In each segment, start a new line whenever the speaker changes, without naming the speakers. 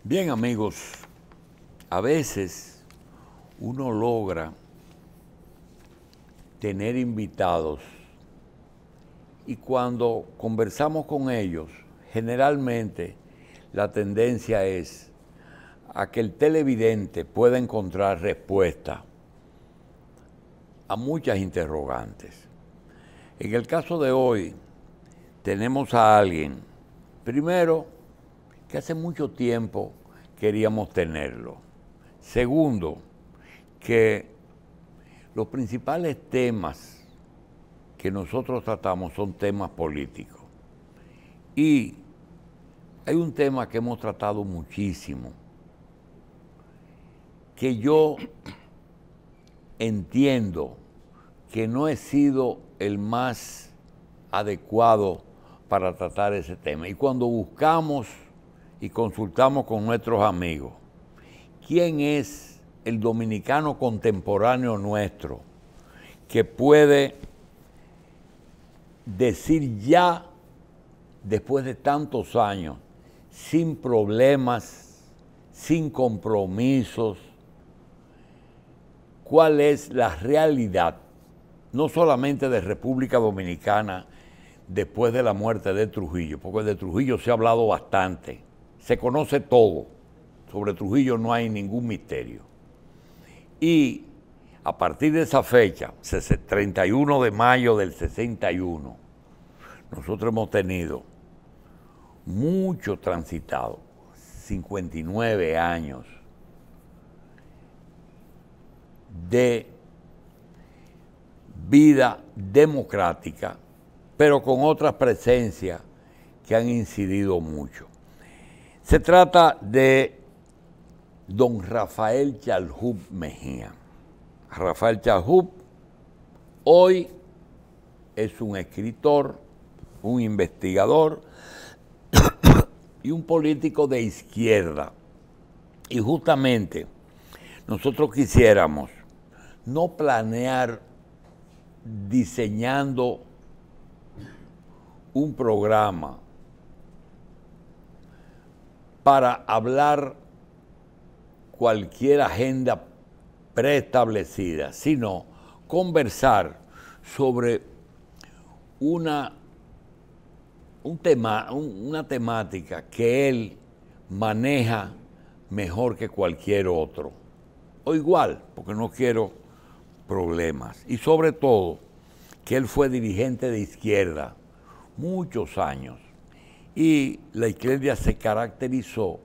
Bien, amigos, a veces uno logra tener invitados y cuando conversamos con ellos, generalmente la tendencia es a que el televidente pueda encontrar respuesta a muchas interrogantes. En el caso de hoy, tenemos a alguien, primero, que hace mucho tiempo queríamos tenerlo. Segundo, que los principales temas que nosotros tratamos son temas políticos. Y hay un tema que hemos tratado muchísimo, que yo entiendo que no he sido el más adecuado para tratar ese tema. Y cuando buscamos y consultamos con nuestros amigos, ¿quién es el dominicano contemporáneo nuestro que puede decir ya, después de tantos años, sin problemas, sin compromisos, cuál es la realidad, no solamente de República Dominicana después de la muerte de Trujillo, porque de Trujillo se ha hablado bastante, se conoce todo, sobre Trujillo no hay ningún misterio. Y a partir de esa fecha, 31 de mayo del 61, nosotros hemos tenido mucho transitado, 59 años de vida democrática, pero con otras presencias que han incidido mucho. Se trata de don Rafael Chalhoub Mejía. Rafael Chalhoub hoy es un escritor, un investigador y un político de izquierda. Y justamente nosotros quisiéramos no planear diseñando un programa para hablar cualquier agenda preestablecida, sino conversar sobre una temática que él maneja mejor que cualquier otro, o igual, porque no quiero problemas, y sobre todo que él fue dirigente de izquierda muchos años, y la izquierda se caracterizó,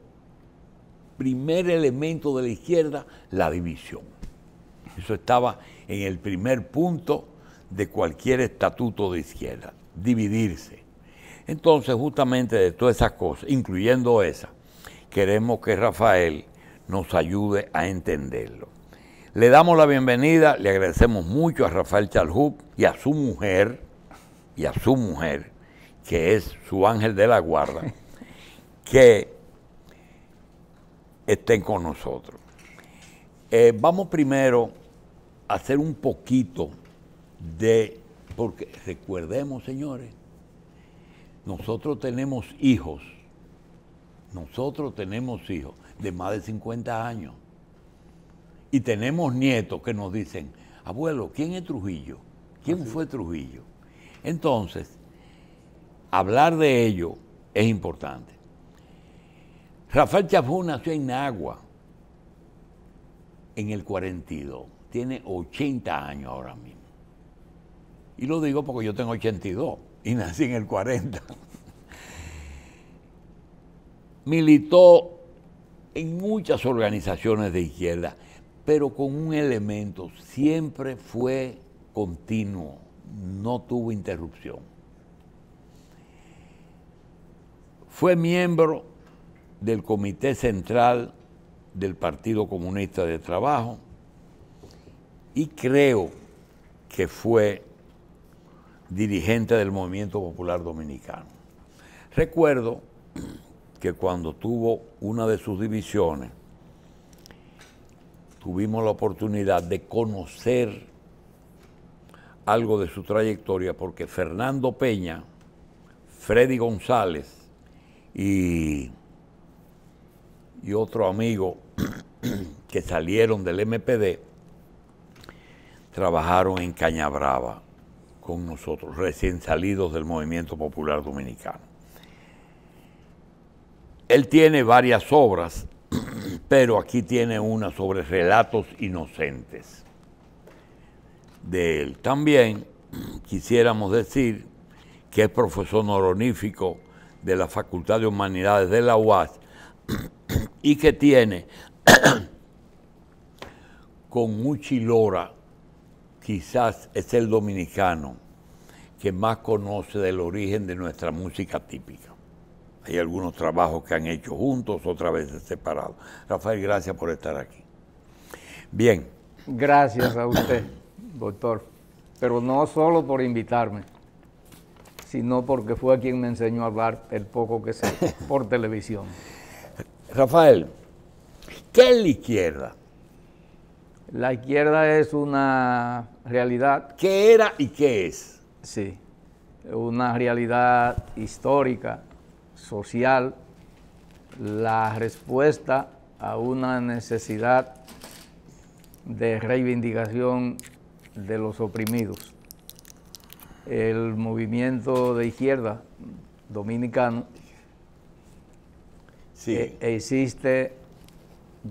primer elemento de la izquierda, la división. Eso estaba en el primer punto de cualquier estatuto de izquierda, dividirse. Entonces, justamente de todas esas cosas, incluyendo esa, queremos que Rafael nos ayude a entenderlo. Le damos la bienvenida, le agradecemos mucho a Rafael Chalhoub y a su mujer, que es su ángel de la guarda, que estén con nosotros. Vamos primero a hacer un poquito porque recordemos, señores, nosotros tenemos hijos de más de 50 años y tenemos nietos que nos dicen, abuelo, ¿quién es Trujillo? ¿Quién fue Trujillo? Entonces, hablar de ello es importante. Rafael Chalhoub nació en Nagua en el 42, tiene 80 años ahora mismo. Y lo digo porque yo tengo 82 y nací en el 40. Militó en muchas organizaciones de izquierda, pero con un elemento, siempre fue continuo, no tuvo interrupción. Fue miembro del Comité Central del Partido Comunista de Trabajo y creo que fue dirigente del Movimiento Popular Dominicano. Recuerdo que cuando tuvo una de sus divisiones, tuvimos la oportunidad de conocer algo de su trayectoria porque Fernando Peña, Freddy González y y otro amigo que salieron del MPD trabajaron en Cañabrava con nosotros, recién salidos del Movimiento Popular Dominicano. Él tiene varias obras, pero aquí tiene una sobre relatos inocentes de él. También quisiéramos decir que es profesor honorífico de la Facultad de Humanidades de la UAS y que tiene con Uchi Lora, quizás es el dominicano que más conoce del origen de nuestra música típica. Hay algunos trabajos que han hecho juntos, otras veces separados. Rafael, gracias por estar aquí. Bien.
Gracias a usted, doctor. Pero no solo por invitarme, sino porque fue quien me enseñó a hablar el poco que sé por televisión.
Rafael, ¿qué es la izquierda?
La izquierda es una realidad.
¿Qué era y qué es?
Sí, una realidad histórica, social, la respuesta a una necesidad de reivindicación de los oprimidos. El movimiento de izquierda dominicano
sí.
Existe,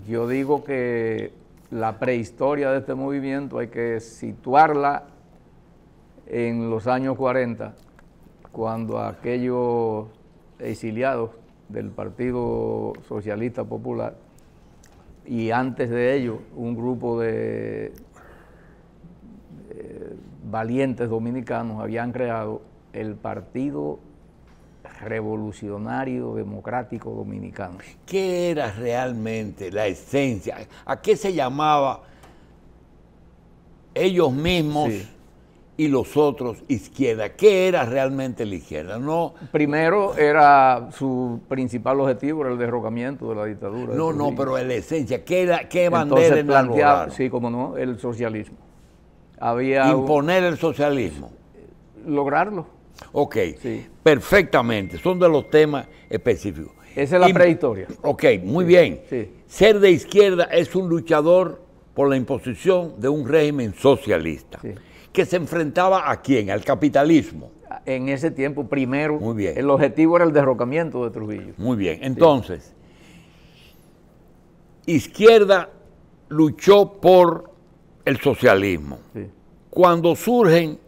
yo digo que la prehistoria de este movimiento hay que situarla en los años 40, cuando aquellos exiliados del Partido Socialista Popular y antes de ello un grupo de valientes dominicanos habían creado el Partido Revolucionario Democrático Dominicano.
¿Qué era realmente la esencia? ¿A qué se llamaba ellos mismos y los otros izquierda? ¿Qué era realmente la izquierda? No,
primero era su principal objetivo, era el derrocamiento de la dictadura.
No, pero la esencia, ¿qué bandera enarbolar?
Sí, como no, el socialismo. Había
imponer el socialismo.
Lograrlo.
Ok, sí. Perfectamente, son de los temas específicos.
Esa es la prehistoria.
Ok, muy bien.
Sí.
Ser de izquierda es un luchador por la imposición de un régimen socialista. Sí. ¿Que se enfrentaba a quién? Al capitalismo.
En ese tiempo, primero,
muy bien.
El objetivo era el derrocamiento de Trujillo.
Muy bien, entonces, izquierda luchó por el socialismo. Sí. Cuando surgen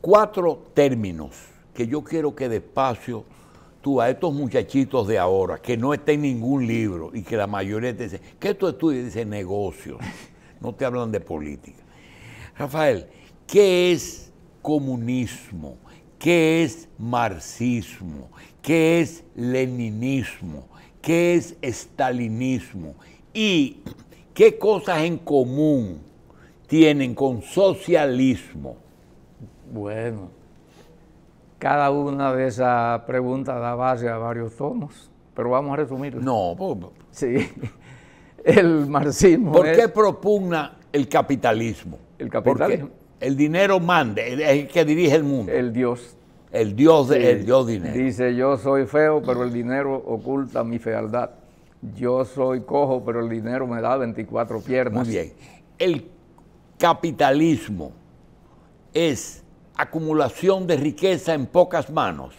4 términos que yo quiero que despacio tú a estos muchachitos de ahora, que no está en ningún libro y que la mayoría te dice, ¿qué tú estudias? Dice negocios, no te hablan de política. Rafael, ¿qué es comunismo? ¿Qué es marxismo? ¿Qué es leninismo? ¿Qué es estalinismo? ¿Y qué cosas en común tienen con socialismo?
Bueno, cada una de esas preguntas da base a varios tomos, pero vamos a resumirlo.
No,
sí. El marxismo.
¿Por qué propugna el capitalismo?
El capitalismo.
Porque el dinero manda, es el que dirige el mundo.
El Dios.
El Dios, sí. El Dios dinero.
Dice, yo soy feo, pero el dinero oculta mi fealdad. Yo soy cojo, pero el dinero me da 24 piernas.
Muy bien. El capitalismo es acumulación de riqueza en pocas manos.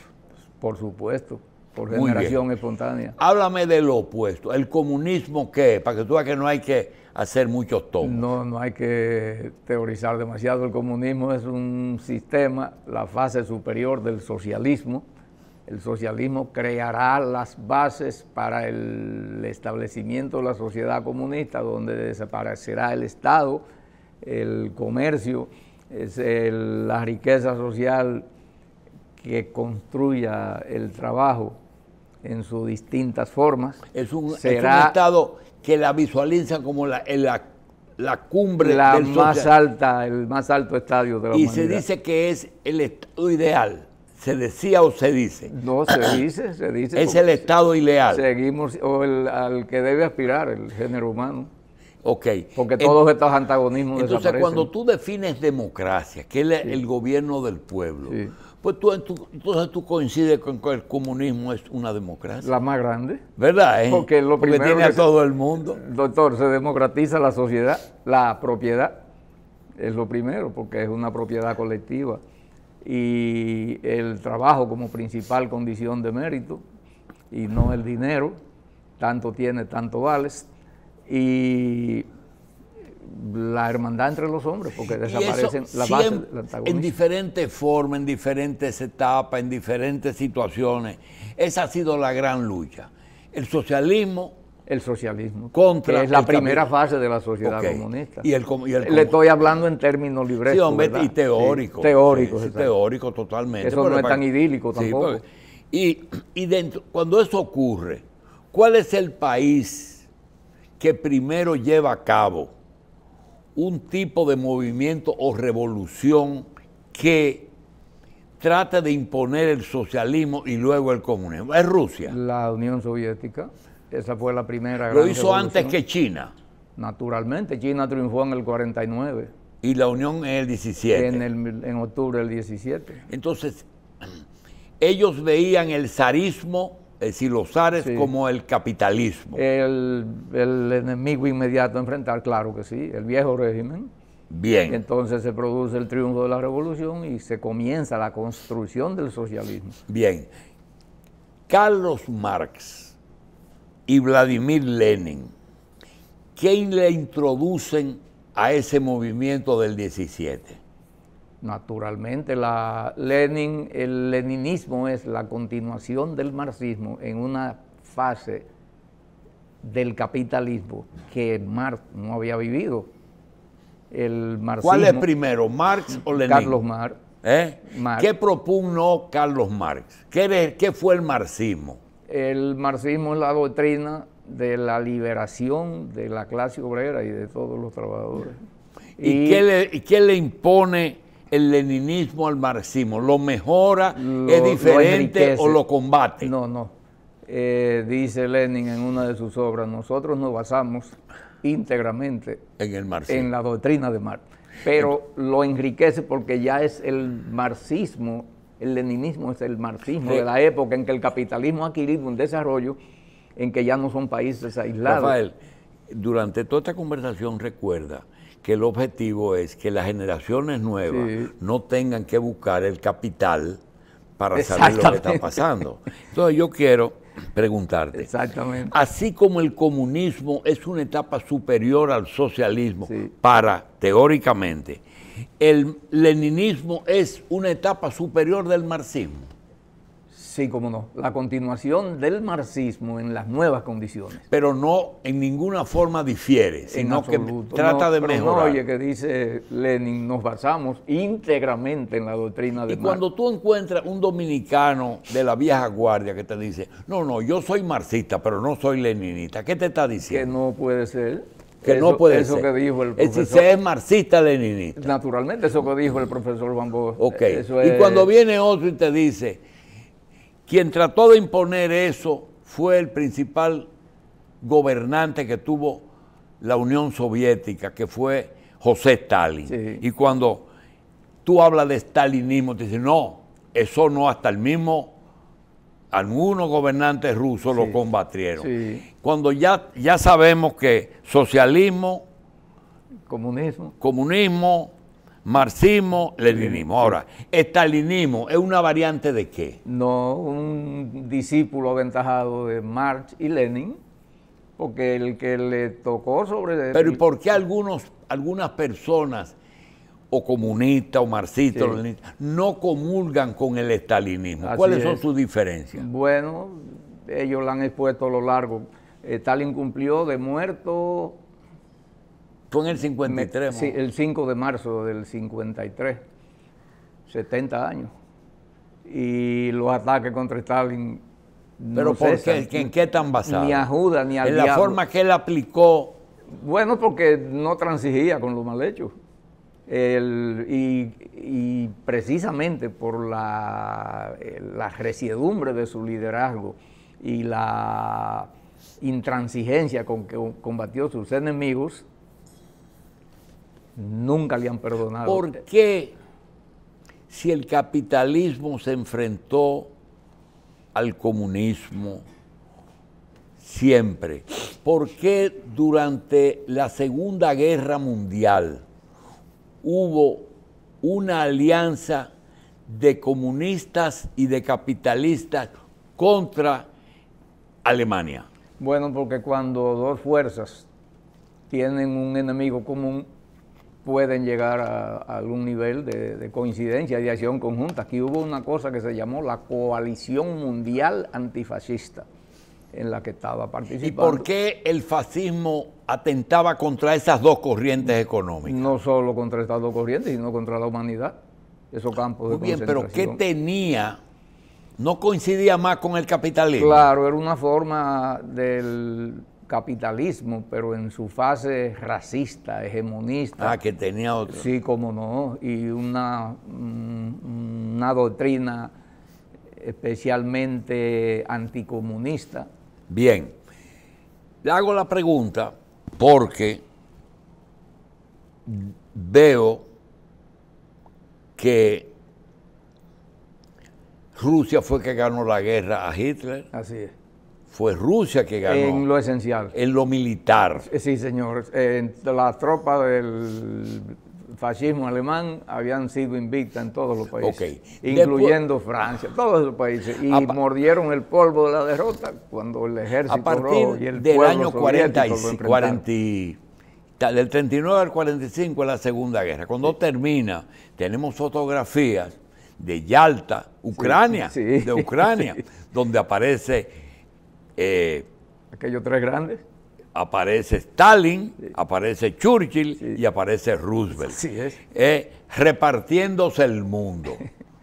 Por supuesto, por generación espontánea.
Háblame de lo opuesto. ¿El comunismo qué? Para que tú veas que no hay que hacer muchos tomos.
No hay que teorizar demasiado. El comunismo es un sistema, la fase superior del socialismo. El socialismo creará las bases para el establecimiento de la sociedad comunista, donde desaparecerá el Estado, el comercio, es la riqueza social que construya el trabajo en sus distintas formas.
Es un Estado que la visualiza como la cumbre del
el más alto estadio de la humanidad.
Y se dice que es el estado ideal. ¿Se decía o se dice?
No, se dice.
Es el estado ideal.
Seguimos, al que debe aspirar el género humano.
Ok.
Porque todos estos antagonismos
entonces,
desaparecen.
cuando tú defines democracia, que es el gobierno del pueblo, Pues entonces tú coincides con que el comunismo es una democracia.
La más grande.
¿Verdad?
Porque lo primero
tiene a todo el mundo.
Doctor, se democratiza la sociedad, la propiedad. Es lo primero, porque es una propiedad colectiva. Y el trabajo como principal condición de mérito, y no el dinero, tanto tiene, tanto vales. Y la hermandad entre los hombres, porque desaparecen la base del antagonismo.
En diferentes formas, en diferentes etapas, en diferentes situaciones. Esa ha sido la gran lucha. El socialismo
contra que es la primera fase de la sociedad comunista. Le estoy hablando en términos libres.
Sí, hombre, y teórico.
Teórico,
teórico totalmente.
Eso no es tan idílico tampoco.
Y dentro, cuando eso ocurre, ¿cuál es el país que primero lleva a cabo un tipo de movimiento o revolución que trata de imponer el socialismo y luego el comunismo? Es Rusia.
La Unión Soviética, esa fue la primera gran
Lo hizo
revolución.
antes que China.
Naturalmente, China triunfó en el 49.
Y la Unión en el 17.
En octubre del 17.
Entonces, ellos veían el zarismo, es decir, los zares, como el capitalismo.
El enemigo inmediato a enfrentar, claro que sí, el viejo régimen.
Bien.
Entonces se produce el triunfo de la revolución y se comienza la construcción del socialismo.
Bien. Carlos Marx y Vladimir Lenin, ¿quién le introducen a ese movimiento del 17?
Naturalmente, el leninismo es la continuación del marxismo en una fase del capitalismo que Marx no había vivido. El marxismo,
¿cuál es primero, Marx o Lenin?
Carlos Marx.
Marx. ¿Qué propugnó Carlos Marx? ¿Qué fue el marxismo?
El marxismo es la doctrina de la liberación de la clase obrera y de todos los trabajadores.
¿Y qué le impone el leninismo al marxismo? ¿Lo mejora, es diferente o lo combate?
No. Dice Lenin en una de sus obras, nosotros nos basamos íntegramente
en el marxismo,
en la doctrina de Marx, pero lo enriquece porque ya es el marxismo, el leninismo es el marxismo de la época en que el capitalismo ha adquirido un desarrollo en que ya no son países aislados.
Rafael, durante toda esta conversación recuerda que el objetivo es que las generaciones nuevas no tengan que buscar el capital para saber lo que está pasando. Entonces yo quiero preguntarte,
exactamente,
así como el comunismo es una etapa superior al socialismo teóricamente, el leninismo es una etapa superior del marxismo.
Sí, cómo no. La continuación del marxismo en las nuevas condiciones.
Pero no en ninguna forma difiere, sino que trata de mejorar.
Oye, que dice Lenin, nos basamos íntegramente en la doctrina de Marx.
Y cuando tú encuentras un dominicano de la vieja guardia que te dice, no, yo soy marxista, pero no soy leninista, ¿qué te está diciendo?
Que no puede ser.
Que no puede ser.
Eso que dijo el profesor.
Si es marxista, leninista.
Naturalmente, eso que dijo el profesor Van Gogh.
Ok. Y cuando viene otro y te dice, quien trató de imponer eso fue el principal gobernante que tuvo la Unión Soviética, que fue José Stalin.
Sí.
Y cuando tú hablas de stalinismo, te dicen, no, eso no, hasta el mismo, algunos gobernantes rusos lo combatieron.
Sí.
Cuando ya sabemos que socialismo, comunismo, marxismo, leninismo. Ahora, ¿estalinismo es una variante de qué?
No, un discípulo aventajado de Marx y Lenin, porque el que le tocó sobre...
Pero ¿y por qué algunas personas, o comunistas, o marxistas, o leninistas, no comulgan con el estalinismo? ¿Cuáles son sus diferencias?
Bueno, ellos la han expuesto a lo largo. Stalin cumplió de muerto...
Fue en el 53.
Sí, el 5 de marzo del 53, 70 años. Y los ataques contra Stalin
¿Pero por qué? ¿En qué están basados?
Ni a Judas ni al
diablo.
diablo.
En la forma que él aplicó.
Bueno, porque no transigía con lo mal hecho. Y precisamente por la resiedumbre de su liderazgo y la intransigencia con que combatió sus enemigos, nunca le han perdonado.
¿Por qué, si el capitalismo se enfrentó al comunismo siempre, ¿por qué durante la Segunda Guerra Mundial hubo una alianza de comunistas y de capitalistas contra Alemania?
Bueno, porque cuando dos fuerzas tienen un enemigo común, pueden llegar a algún nivel de coincidencia, de acción conjunta. Aquí hubo una cosa que se llamó la Coalición Mundial Antifascista, en la que estaba participando.
¿Y por qué el fascismo atentaba contra esas dos corrientes económicas?
No solo contra estas dos corrientes, sino contra la humanidad, esos campos de
Muy bien,
concentración.
pero ¿qué tenía? ¿No coincidía más con el capitalismo?
Claro, era una forma del capitalismo, pero en su fase racista, hegemonista.
Ah, que tenía otro.
Sí, cómo no, y una doctrina especialmente anticomunista.
Bien, le hago la pregunta porque veo que Rusia fue que ganó la guerra a Hitler.
Así es.
Fue Rusia que ganó.
En lo esencial.
En lo militar.
Sí, señor. Las tropas del fascismo alemán habían sido invictas en todos los países,
Okay.
incluyendo Francia, todos los países, y mordieron el polvo de la derrota cuando el ejército
a partir
y el
del
pueblo
año
soviético
40, del 39 al 45 es la Segunda Guerra. Cuando termina, tenemos fotografías de Yalta, Ucrania, de Ucrania, donde aparece
aquellos tres grandes.
Aparece Stalin, aparece Churchill y aparece Roosevelt.
Sí es.
Repartiéndose el mundo.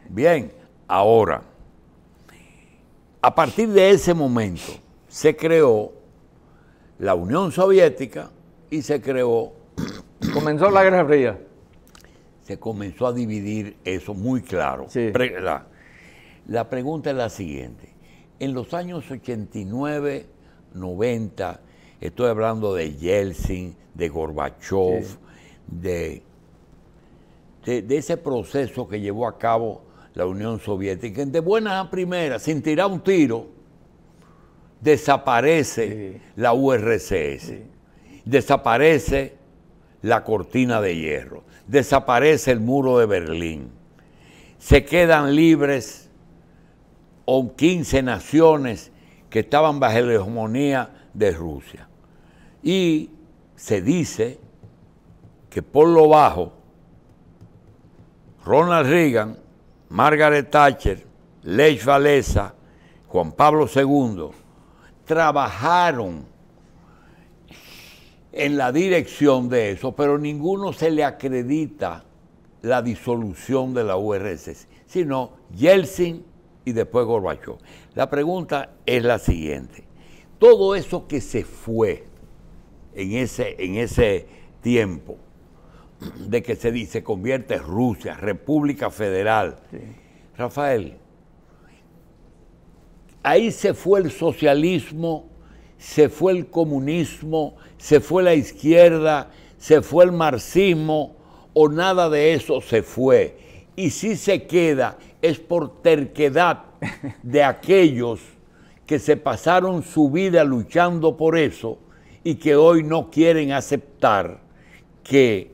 Bien, ahora, a partir de ese momento se creó la Unión Soviética y se creó...
Comenzó la Guerra Fría.
Se comenzó a dividir eso muy claro.
Sí.
La pregunta es la siguiente. En los años 89, 90... Estoy hablando de Yeltsin, de Gorbachev,
sí,
de ese proceso que llevó a cabo la Unión Soviética. De buenas a primeras, sin tirar un tiro, desaparece la URSS, desaparece la cortina de hierro, desaparece el muro de Berlín. Se quedan libres 15 naciones que estaban bajo la hegemonía de Rusia. Y se dice que por lo bajo, Ronald Reagan, Margaret Thatcher, Lech Walesa, Juan Pablo II, trabajaron en la dirección de eso, pero ninguno se le acredita la disolución de la URSS, sino Yeltsin y después Gorbachev. La pregunta es la siguiente. Todo eso que se fue en ese tiempo, de que se convierte en Rusia, República Federal. Sí. Rafael, ahí se fue el socialismo, se fue el comunismo, se fue la izquierda, se fue el marxismo, o nada de eso se fue. Y si se queda es por terquedad de aquellos que se pasaron su vida luchando por eso y que hoy no quieren aceptar que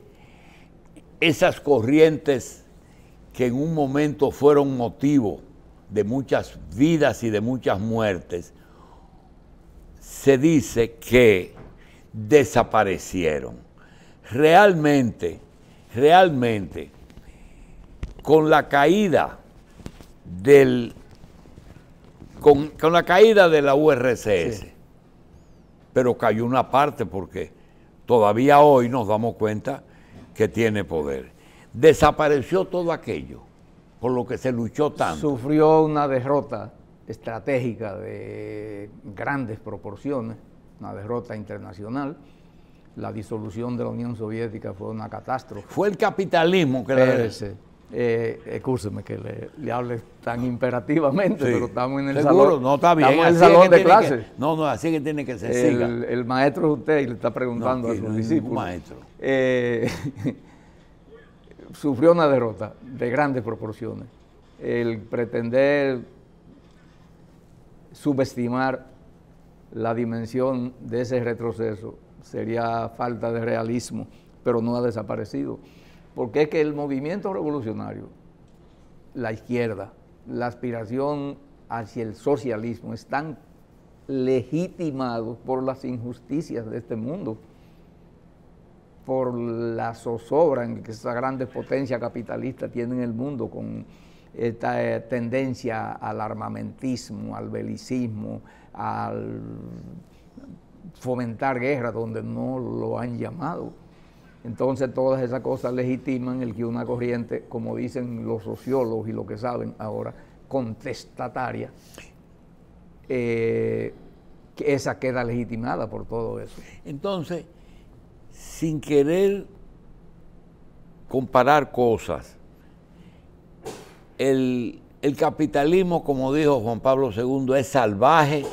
esas corrientes que en un momento fueron motivo de muchas vidas y de muchas muertes, se dice que desaparecieron. Realmente, con la caída con la caída de la URSS, sí, pero cayó una parte porque todavía hoy nos damos cuenta que tiene poder. Desapareció todo aquello por lo que se luchó tanto.
Sufrió una derrota estratégica de grandes proporciones, una derrota internacional. La disolución de la Unión Soviética fue una catástrofe.
Fue el capitalismo que
Excúseme que le hable tan imperativamente, sí, pero estamos en el
¿seguro?
Salón.
No, está bien.
Estamos en el salón de clase.
No, así que tiene que ser.
El maestro es usted y le está preguntando a sus discípulos.
Maestro.
sufrió una derrota de grandes proporciones. El pretender subestimar la dimensión de ese retroceso sería falta de realismo, pero no ha desaparecido. Porque es que el movimiento revolucionario, la izquierda, la aspiración hacia el socialismo están legitimados por las injusticias de este mundo, por la zozobra en que esas grandes potencias capitalistas tienen el mundo con esta tendencia al armamentismo, al belicismo, al fomentar guerra donde no lo han llamado. Entonces todas esas cosas legitiman el que una corriente, como dicen los sociólogos y los que saben ahora, contestataria, que esa queda legitimada por todo eso.
Entonces, sin querer comparar cosas, el capitalismo, como dijo Juan Pablo II, es salvaje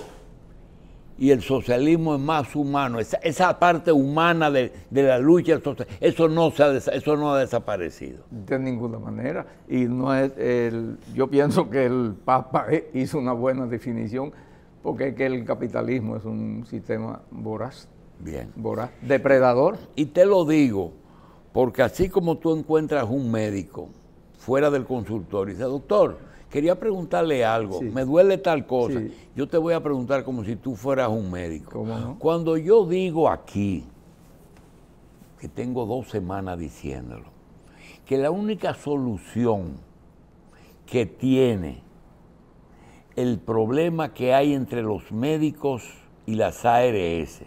y el socialismo es más humano. Esa parte humana de la lucha social, eso no ha desaparecido.
De ninguna manera. Y no es yo pienso que el Papa hizo una buena definición, porque es que el capitalismo es un sistema voraz.
Bien.
Voraz, depredador.
Y te lo digo, porque así como tú encuentras un médico fuera del consultorio y dice, doctor, quería preguntarle algo, sí, me duele tal cosa, sí, yo te voy a preguntar como si tú fueras un médico.
¿Cómo no?
Cuando yo digo aquí, que tengo 2 semanas diciéndolo, que la única solución que tiene el problema que hay entre los médicos y las ARS,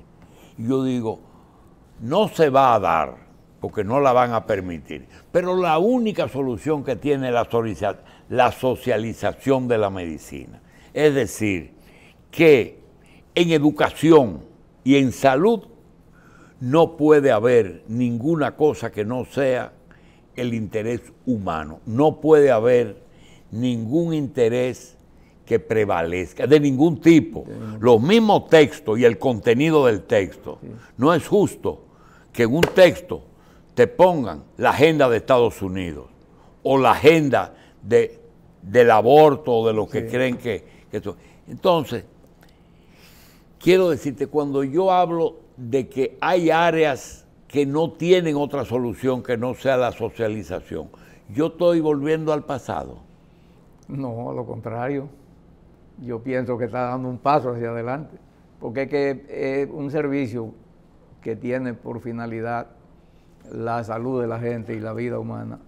yo digo, no se va a dar, porque no la van a permitir, pero la única solución que tiene la socialización de la medicina. Es decir, que en educación y en salud no puede haber ninguna cosa que no sea el interés humano, no puede haber ningún interés que prevalezca, de ningún tipo. Los mismos textos y el contenido del texto. Sí. No es justo que en un texto te pongan la agenda de Estados Unidos o la agenda del aborto o de lo que sí, creen que son. Entonces, quiero decirte, cuando yo hablo de que hay áreas que no tienen otra solución que no sea la socialización, yo estoy volviendo al pasado.
No, a lo contrario. Yo pienso que está dando un paso hacia adelante, porque es que un servicio que tiene por finalidad la salud de la gente y la vida humana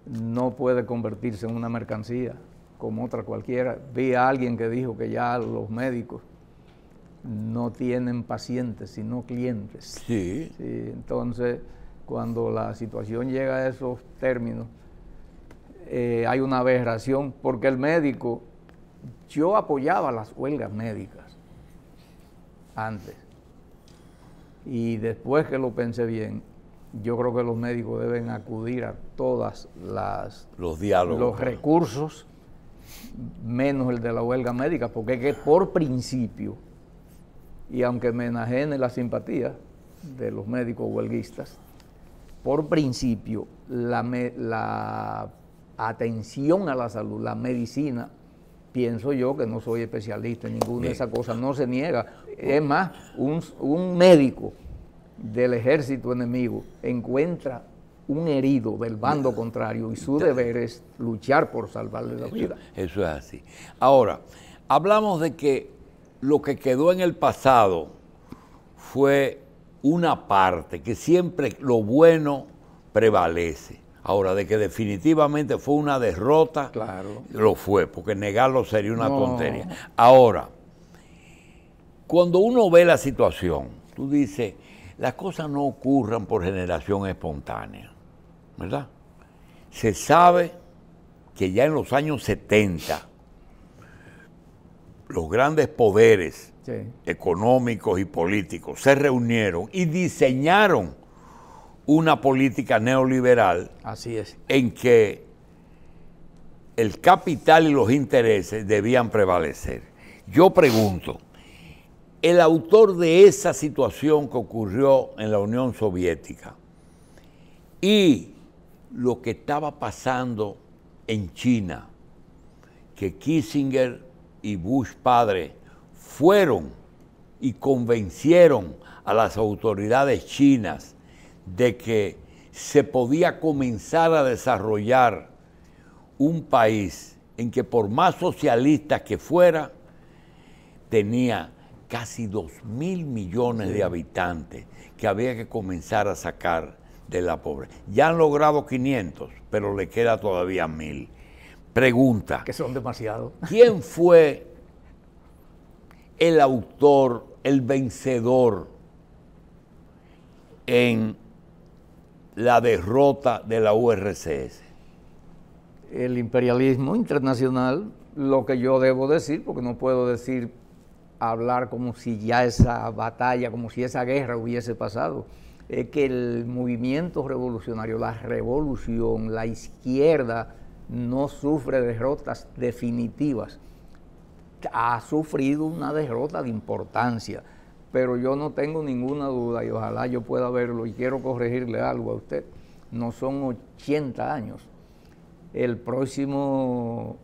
no puede convertirse en una mercancía como otra cualquiera. Vi a alguien que dijo que ya los médicos no tienen pacientes, sino clientes.
Sí.
Sí, entonces, cuando la situación llega a esos términos, hay una aberración, porque el médico... Yo apoyaba las huelgas médicas antes, y después que lo pensé bien, yo creo que los médicos deben acudir a todas
los diálogos,
los recursos, menos el de la huelga médica, porque es que por principio, y aunque me enajene la simpatía de los médicos huelguistas, por principio la atención a la salud, la medicina, pienso yo, que no soy especialista en ninguna de esas cosas, no se niega. Es más, un médico del ejército enemigo encuentra un herido del bando contrario y su deber es luchar por salvarle la vida.
Eso es así. Ahora, hablamos de que lo que quedó en el pasado fue una parte, que siempre lo bueno prevalece. Ahora, de que definitivamente fue una derrota,
claro,
lo fue, porque negarlo sería una tontería. Ahora, cuando uno ve la situación, tú dices, las cosas no ocurran por generación espontánea, ¿verdad? Se sabe que ya en los años 70, los grandes poderes económicos y políticos se reunieron y diseñaron una política neoliberal.
Así es.
En que el capital y los intereses debían prevalecer. Yo pregunto, el autor de esa situación que ocurrió en la Unión Soviética y lo que estaba pasando en China, que Kissinger y Bush padre fueron y convencieron a las autoridades chinas de que se podía comenzar a desarrollar un país en que por más socialista que fuera, tenía casi 2.000 millones de habitantes que había que comenzar a sacar de la pobreza. Ya han logrado 500, pero le queda todavía 1.000. Pregunta.
Que son demasiados.
¿Quién fue el autor, el vencedor en la derrota de la URSS?
El imperialismo internacional, lo que yo debo decir, porque no puedo hablar como si ya esa batalla, como si esa guerra hubiese pasado, es que el movimiento revolucionario, la revolución, la izquierda no sufre derrotas definitivas, ha sufrido una derrota de importancia, pero yo no tengo ninguna duda y ojalá yo pueda verlo y quiero corregirle algo a usted, no son 80 años. El próximo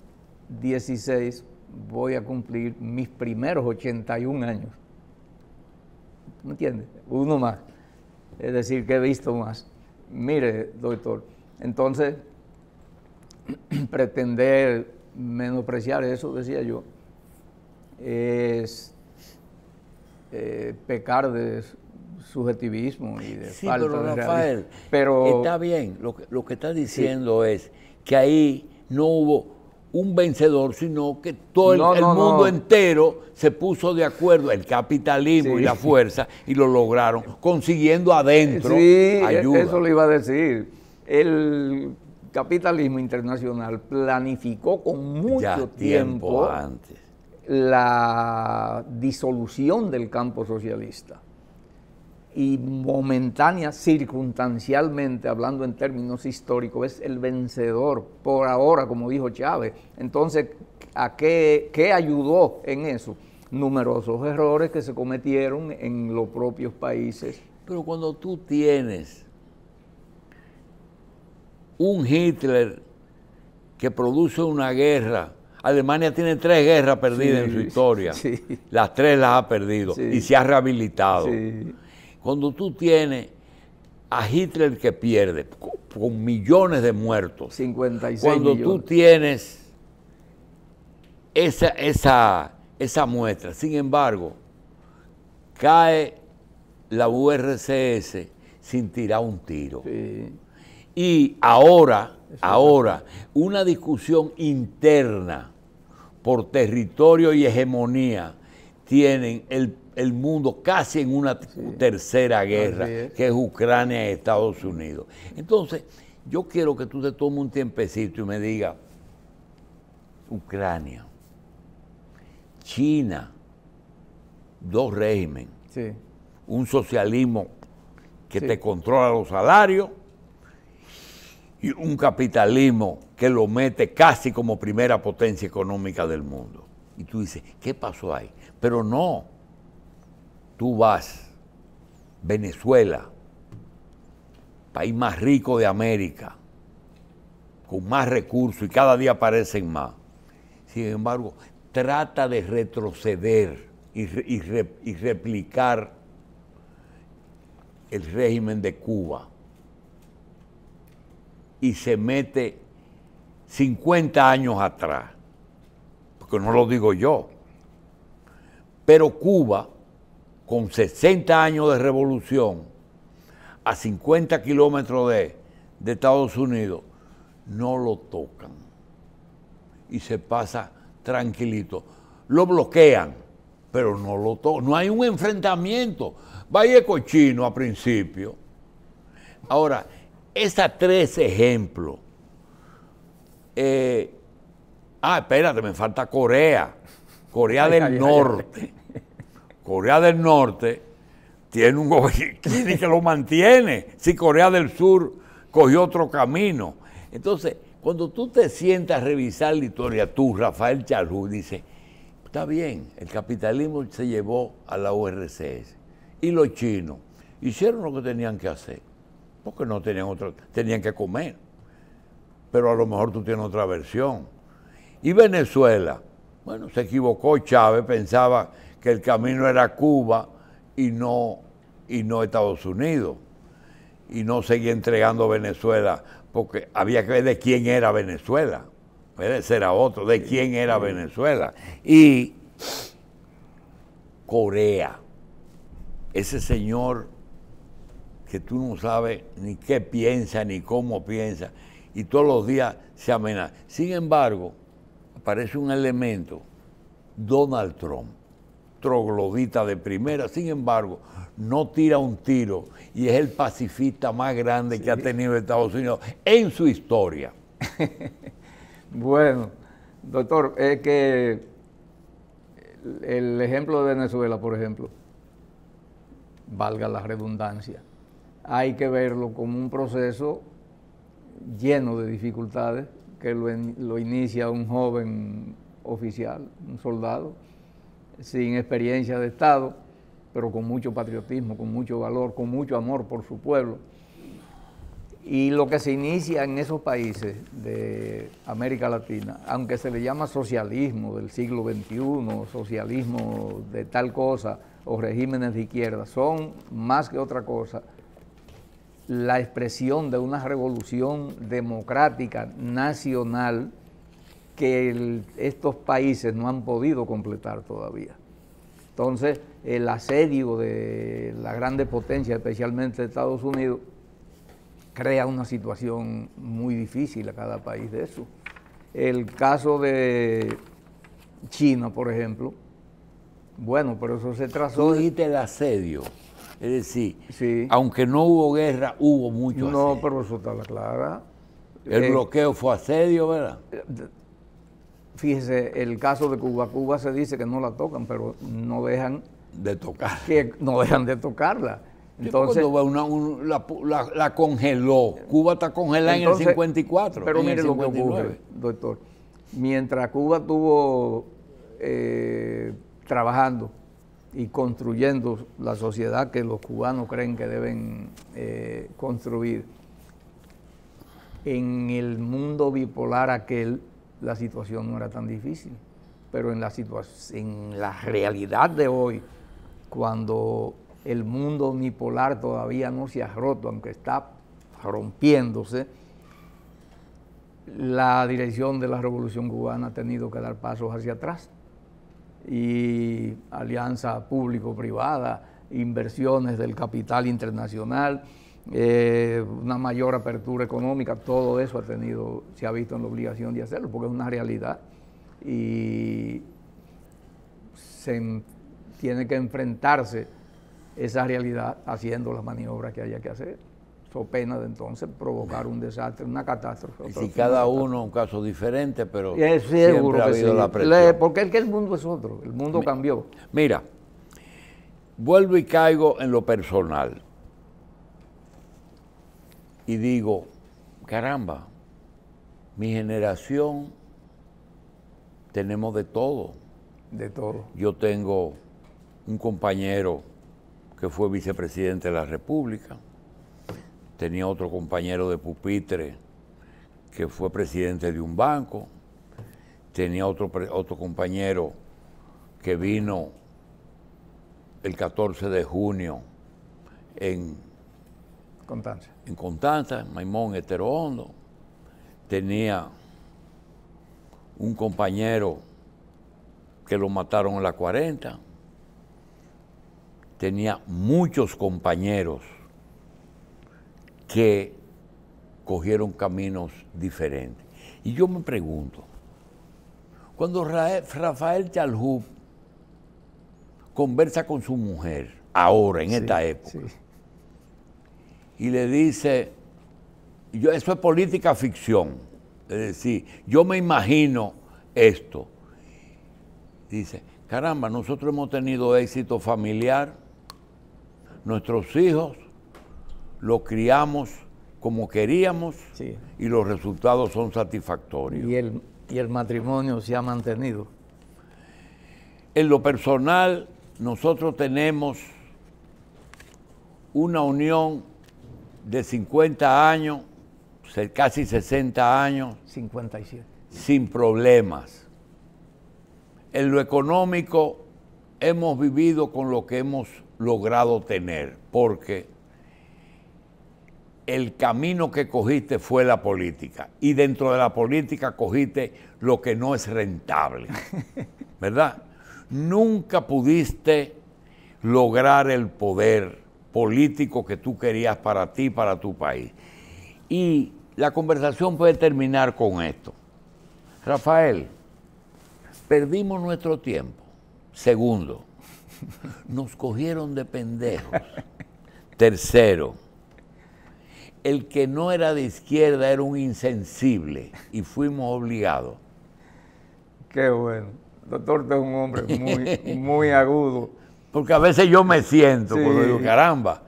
16 voy a cumplir mis primeros 81 años. ¿Me entiende? Uno más. Es decir, que he visto más. Mire, doctor, entonces, pretender menospreciar eso, decía yo, es pecar de subjetivismo y de falta
pero
de
Rafael,
realismo. Pero
está bien, lo que está diciendo es que ahí no hubo un vencedor, sino que todo el mundo entero se puso de acuerdo, el capitalismo y la fuerza, y lo lograron, consiguiendo adentro ayuda.
Eso le iba a decir. El capitalismo internacional planificó con mucho tiempo
antes
la disolución del campo socialista. Y momentánea, circunstancialmente, hablando en términos históricos, es el vencedor por ahora, como dijo Chávez. Entonces, ¿a qué ayudó en eso? Numerosos errores que se cometieron en los propios países.
Pero cuando tú tienes un Hitler que produce una guerra, Alemania tiene 3 guerras perdidas en su historia, las 3 las ha perdido y se ha rehabilitado. Cuando tú tienes a Hitler que pierde con millones de muertos,
56
cuando
millones.
tú tienes esa muestra, sin embargo, cae la URSS sin tirar un tiro. Y ahora, una discusión interna por territorio y hegemonía tienen el mundo casi en una tercera guerra, que es Ucrania y Estados Unidos. Entonces, yo quiero que tú te tomes un tiempecito y me digas, Ucrania, China, 2 regímenes, un socialismo que te controla los salarios y un capitalismo que lo mete casi como primera potencia económica del mundo. Y tú dices, ¿qué pasó ahí? Pero no, tú vas, Venezuela, país más rico de América, con más recursos y cada día aparecen más. Sin embargo, trata de retroceder y replicar el régimen de Cuba y se mete 50 años atrás, porque no lo digo yo, pero Cuba, con 60 años de revolución, a 50 kilómetros de Estados Unidos, no lo tocan y se pasa tranquilito. Lo bloquean, pero no lo tocan. No hay un enfrentamiento. Vaya cochino a principio. Ahora, esos 3 ejemplos. Espérate, me falta Corea. Corea del Norte. Corea del Norte tiene un gobierno que lo mantiene. Si Corea del Sur cogió otro camino. Entonces, cuando tú te sientas a revisar la historia, tú, Rafael Charrúa, dices, está bien, el capitalismo se llevó a la URSS y los chinos hicieron lo que tenían que hacer, porque no tenían tenían que comer. pero a lo mejor tú tienes otra versión. Y Venezuela, bueno, se equivocó Chávez, pensaba que el camino era Cuba y no Estados Unidos. Y no seguía entregando Venezuela, porque había que ver de quién era Venezuela. Ese era otro, de quién era Venezuela. Y Corea, ese señor que tú no sabes ni qué piensa, ni cómo piensa, y todos los días se amenaza. Sin embargo, aparece un elemento, Donald Trump, troglodita de primera, sin embargo, no tira un tiro y es el pacifista más grande que ha tenido Estados Unidos en su historia.
Bueno, doctor, es que el ejemplo de Venezuela, por ejemplo, valga la redundancia, hay que verlo como un proceso lleno de dificultades que lo inicia un joven oficial, un soldado, sin experiencia de Estado, pero con mucho patriotismo, con mucho valor, con mucho amor por su pueblo. Y lo que se inicia en esos países de América Latina, aunque se le llama socialismo del siglo XXI, socialismo de tal cosa, o regímenes de izquierda, son más que otra cosa la expresión de una revolución democrática nacional que estos países no han podido completar todavía. Entonces, el asedio de las grandes potencias, especialmente de Estados Unidos, crea una situación muy difícil a cada país de eso. El caso de China, por ejemplo, bueno, pero eso se trazó...
Tú dijiste el asedio, es decir,
sí,
aunque no hubo guerra, hubo mucho asedio.
No, pero eso está clara.
El bloqueo fue asedio, ¿verdad?
Fíjese, el caso de Cuba, Cuba se dice que no la tocan, pero no dejan
de tocar.
Que no dejan de tocarla. Entonces,
la congeló. Cuba está congelada en el 54.
Pero mire lo que ocurre, doctor. Mientras Cuba estuvo trabajando y construyendo la sociedad que los cubanos creen que deben construir, en el mundo bipolar aquel, la situación no era tan difícil. Pero en la realidad de hoy, cuando el mundo unipolar todavía no se ha roto, aunque está rompiéndose, la dirección de la Revolución Cubana ha tenido que dar pasos hacia atrás. Y alianza público-privada, inversiones del capital internacional, una mayor apertura económica, todo eso se ha visto en la obligación de hacerlo, porque es una realidad. Y tiene que enfrentarse esa realidad haciendo las maniobras que haya que hacer. So pena de entonces provocar un desastre, una catástrofe.
Y si cada uno un caso diferente, pero
siempre ha habido
la presión.
Porque es que el mundo es otro, el mundo cambió.
Mira, vuelvo y caigo en lo personal. Y digo, caramba, mi generación tenemos de todo.
De todo.
Yo tengo un compañero que fue vicepresidente de la República, tenía otro compañero de pupitre que fue presidente de un banco, tenía otro compañero que vino el 14 de junio en Constanza, en Maimón, Estero Hondo, tenía un compañero que lo mataron en la 40, tenía muchos compañeros que cogieron caminos diferentes. Y yo me pregunto, cuando Rafael Chalhub conversa con su mujer, ahora, en esta época, y le dice, eso es política ficción, es decir, yo me imagino esto, dice, caramba, nosotros hemos tenido éxito familiar, nuestros hijos los criamos como queríamos y los resultados son satisfactorios.
Y el matrimonio se ha mantenido.
En lo personal, nosotros tenemos una unión de 50 años casi 60 años,
57.
sin problemas. En lo económico hemos vivido con lo que hemos logrado tener, porque el camino que cogiste fue la política, y dentro de la política cogiste lo que no es rentable, ¿verdad? Nunca pudiste lograr el poder político que tú querías para ti, para tu país. Y la conversación puede terminar con esto. Rafael, perdimos nuestro tiempo. Segundo, nos cogieron de pendejos. Tercero, el que no era de izquierda era un insensible y fuimos obligados.
Qué bueno. Doctor, usted es un hombre muy agudo.
Porque a veces yo me siento,
Sí.
cuando digo, caramba,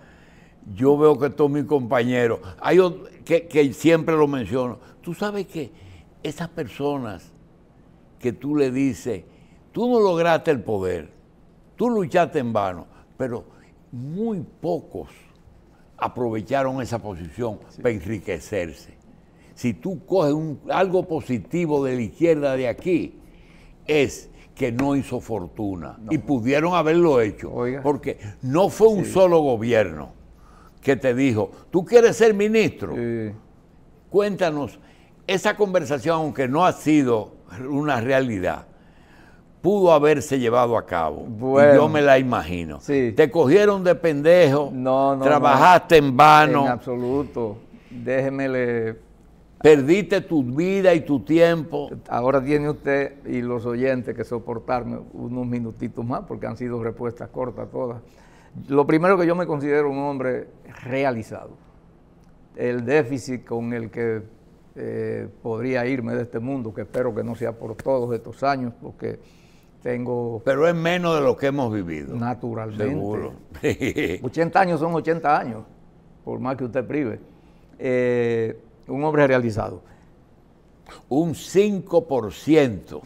yo veo que todos mis compañeros, hay otro que siempre lo menciono, tú sabes que esas personas que tú le dices, tú no lograste el poder, tú luchaste en vano, pero muy pocos aprovecharon esa posición para enriquecerse. Si tú coges algo positivo de la izquierda de aquí, es que no hizo fortuna. No. Y pudieron haberlo hecho.
Oiga.
Porque no fue un solo gobierno que te dijo, ¿tú quieres ser ministro?
Sí.
Cuéntanos, esa conversación, aunque no ha sido una realidad, pudo haberse llevado a cabo.
Bueno,
y yo me la imagino.
Sí.
Te cogieron de pendejo,
No,
trabajaste en vano.
En absoluto. Déjemele.
Perdiste tu vida y tu tiempo.
Ahora tiene usted y los oyentes que soportarme unos minutitos más, porque han sido respuestas cortas todas. Lo primero, que yo me considero un hombre realizado. El déficit con el que podría irme de este mundo, que espero que no sea por todos estos años, porque tengo...
Pero es menos de lo que hemos vivido.
Naturalmente.
Seguro.
80 años son 80 años, por más que usted prive. Un hombre realizado.
Un 5%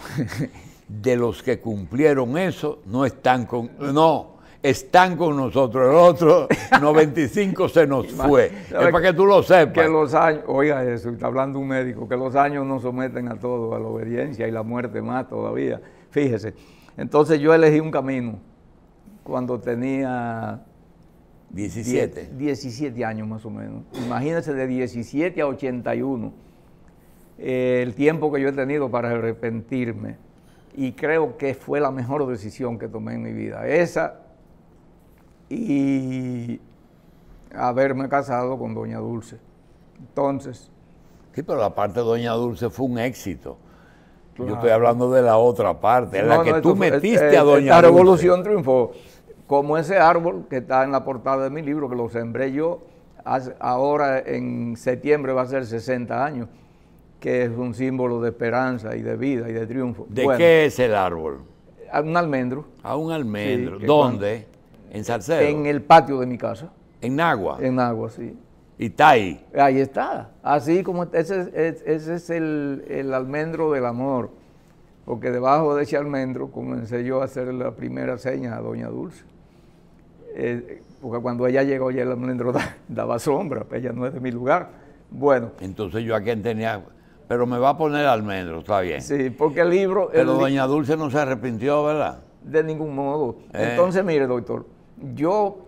de los que cumplieron eso no están con... No, están con nosotros. El otro 95 se nos fue. Es para que tú lo sepas.
Que los años, oiga eso, está hablando un médico, que los años nos someten a todo, a la obediencia, y la muerte más todavía. Fíjese. Entonces yo elegí un camino cuando tenía 17 años más o menos. Imagínense, de 17 a 81, el tiempo que yo he tenido para arrepentirme. Y creo que fue la mejor decisión que tomé en mi vida. Esa y haberme casado con doña Dulce. Entonces...
Sí, pero la parte de doña Dulce fue un éxito.
Claro.
Yo estoy hablando de la otra parte, en la que tú metiste a doña Dulce.
La revolución triunfó. Como ese árbol que está en la portada de mi libro, que lo sembré yo, ahora en septiembre va a ser 60 años, que es un símbolo de esperanza y de vida y de triunfo.
¿De qué es el árbol?
Un almendro.
A un almendro.
Sí,
¿Dónde? ¿En Salcedo?
En el patio de mi casa.
¿En Nagua?
En Nagua, sí.
¿Y está ahí?
Ahí está. Así como ese es el almendro del amor. Porque debajo de ese almendro comencé yo a hacer la primera seña a doña Dulce. Porque cuando ella llegó ya el almendro daba sombra, ella no es de mi lugar. Bueno.
Entonces yo a quien tenía... Pero me va a poner almendro, está bien.
Sí, porque el libro...
Pero doña Dulce no se arrepintió, ¿verdad?
De ningún modo. Entonces, mire, doctor, yo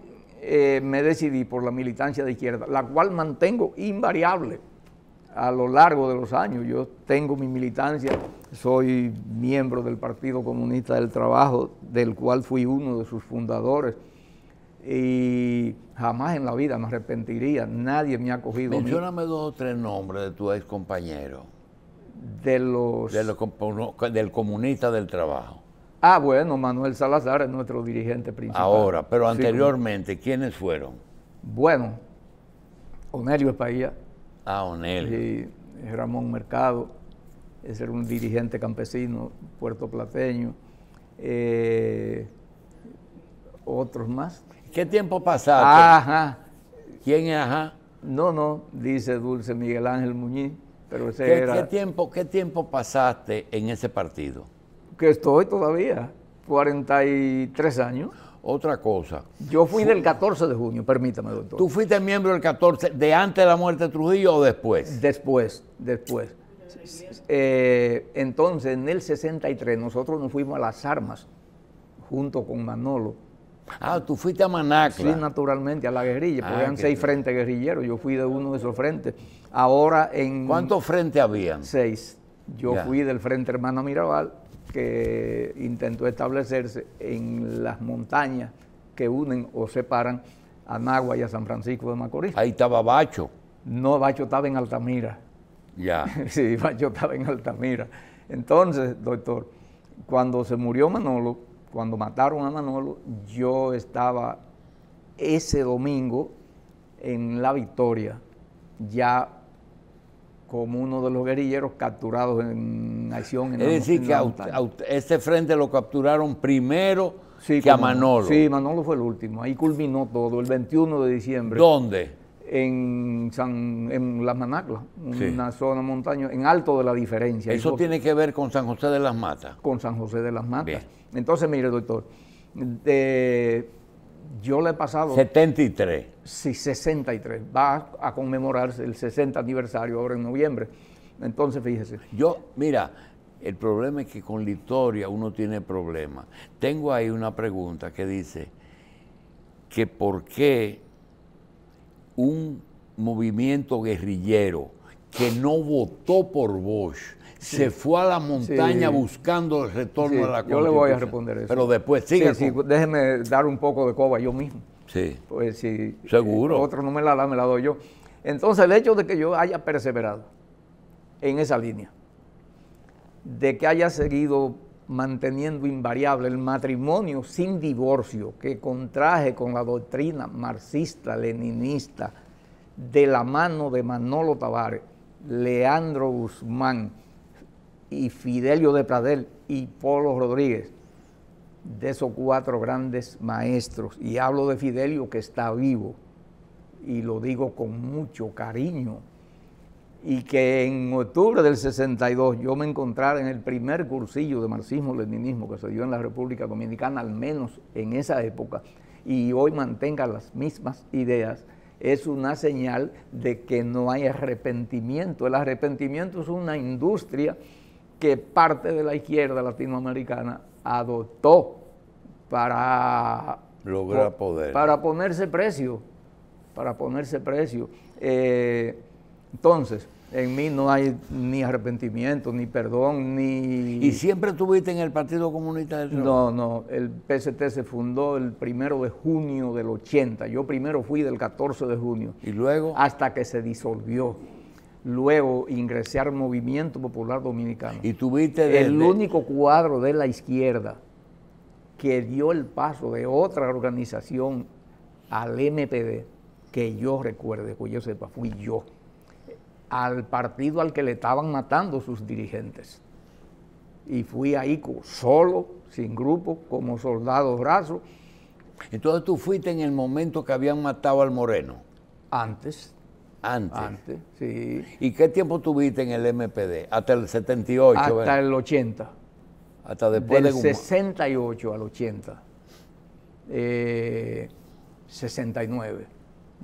me decidí por la militancia de izquierda, la cual mantengo invariable a lo largo de los años. Yo tengo mi militancia, soy miembro del Partido Comunista del Trabajo, del cual fui uno de sus fundadores, y jamás en la vida me arrepentiría. Nadie me ha cogido.
Mencióname 2 o 3 nombres de tu ex compañero.
Del
comunista del trabajo.
Ah, bueno, Manuel Salazar es nuestro dirigente principal.
Ahora, pero
Sí,
anteriormente, ¿quiénes fueron?
Bueno, Onelio Espailla.
Onelio.
Y Ramón Mercado, ese era un dirigente campesino puertoplateño. Otros más.
¿Qué tiempo pasaste?
Ajá.
¿Quién es ajá?
No, dice Dulce Miguel Ángel Muñiz, pero ese era...
¿Qué tiempo pasaste en ese partido?
Que estoy todavía, 43 años.
Otra cosa.
Yo fui del 14 de junio, permítame, doctor.
¿Tú fuiste miembro del 14 de antes de la muerte de Trujillo o después?
Después. Entonces, en el 63, nosotros nos fuimos a las armas, junto con Manolo.
Ah, tú fuiste a Manacla.
Sí, naturalmente, a la guerrilla, porque eran 6 frentes guerrilleros. Yo fui de uno de esos frentes. Ahora en...
¿Cuántos frentes habían?
6. Yo fui del Frente Hermano Mirabal, que intentó establecerse en las montañas que unen o separan a Nagua y a San Francisco de Macorís.
Ahí estaba Bacho.
No, Bacho estaba en Altamira.
Ya.
Sí, Bacho estaba en Altamira. Entonces, doctor, cuando se murió Manolo, cuando mataron a Manolo, yo estaba ese domingo en La Victoria, ya como uno de los guerrilleros capturados en acción.
Es decir, que ese frente lo capturaron primero que a Manolo.
Sí, Manolo fue el último. Ahí culminó todo, el 21 de diciembre.
¿Dónde?
En Las Manaclas, una zona montañosa, en Alto de la Diferencia.
¿Eso tiene que ver con San José de las Matas?
Con San José de las Matas.
Bien.
Entonces, mire, doctor, yo le he pasado...
73.
Sí, 63. Va a conmemorarse el 60 aniversario ahora en noviembre. Entonces, fíjese.
Mira, el problema es que con la historia uno tiene problemas. Tengo ahí una pregunta que dice que por qué un movimiento guerrillero que no votó por Bosch se fue a la montaña buscando el retorno a la Constitución.
Yo le voy a responder eso.
Pero después sigue.
Déjeme dar un poco de coba yo mismo.
Sí.
Pues si
seguro.
Otro no me la da, me la doy yo. Entonces, el hecho de que yo haya perseverado en esa línea, de que haya seguido manteniendo invariable el matrimonio sin divorcio que contraje con la doctrina marxista, leninista, de la mano de Manolo Tavares, Leandro Guzmán y Fidelio de Pradel y Polo Rodríguez, de esos 4 grandes maestros, y hablo de Fidelio que está vivo, y lo digo con mucho cariño, y que en octubre del 62 yo me encontrara en el primer cursillo de marxismo-leninismo que se dio en la República Dominicana, al menos en esa época, y hoy mantenga las mismas ideas, es una señal de que no hay arrepentimiento. El arrepentimiento es una industria que parte de la izquierda latinoamericana adoptó para
lograr poder.
Para ponerse precio. Entonces, en mí no hay ni arrepentimiento, ni perdón, ni...
¿Y siempre estuviste en el Partido Comunista del Trabajo?
No, el PST se fundó el 1 de junio del 80. Yo primero fui del 14 de junio.
¿Y luego?
Hasta que se disolvió. Luego ingresé al Movimiento Popular Dominicano.
¿Y tuviste
el único cuadro de la izquierda que dio el paso de otra organización al MPD, que yo recuerde, que yo sepa, fui yo, al partido al que le estaban matando sus dirigentes. Y fui ahí solo, sin grupo, como soldado raso.
Entonces tú fuiste en el momento que habían matado al Moreno.
Antes, sí.
¿Y qué tiempo tuviste en el MPD? Hasta el 78,
hasta
¿verdad?
el 80.
Hasta después
del
de
68 al 80. 69.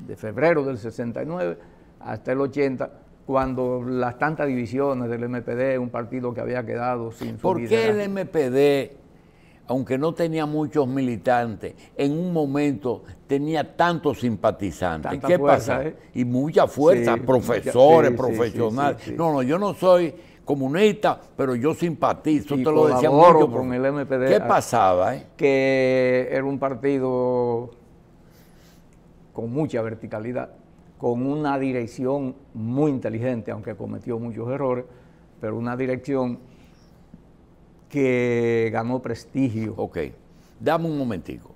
De febrero del 69 hasta el 80, cuando las tantas divisiones del MPD, un partido que había quedado sin su
¿Por qué el MPD, aunque no tenía muchos militantes, en un momento tenía tantos simpatizantes?
Tanta
¿Qué
fuerza,
pasa? Y mucha fuerza,
sí,
profesores,
sí,
profesionales.
sí.
No, yo no soy comunista, pero yo simpatizo,
y
te lo decía
colaboro
mucho
con el MPD.
¿Qué pasaba?
Que era un partido con mucha verticalidad, con una dirección muy inteligente, aunque cometió muchos errores, pero una dirección que ganó prestigio.
Ok, dame un momentico.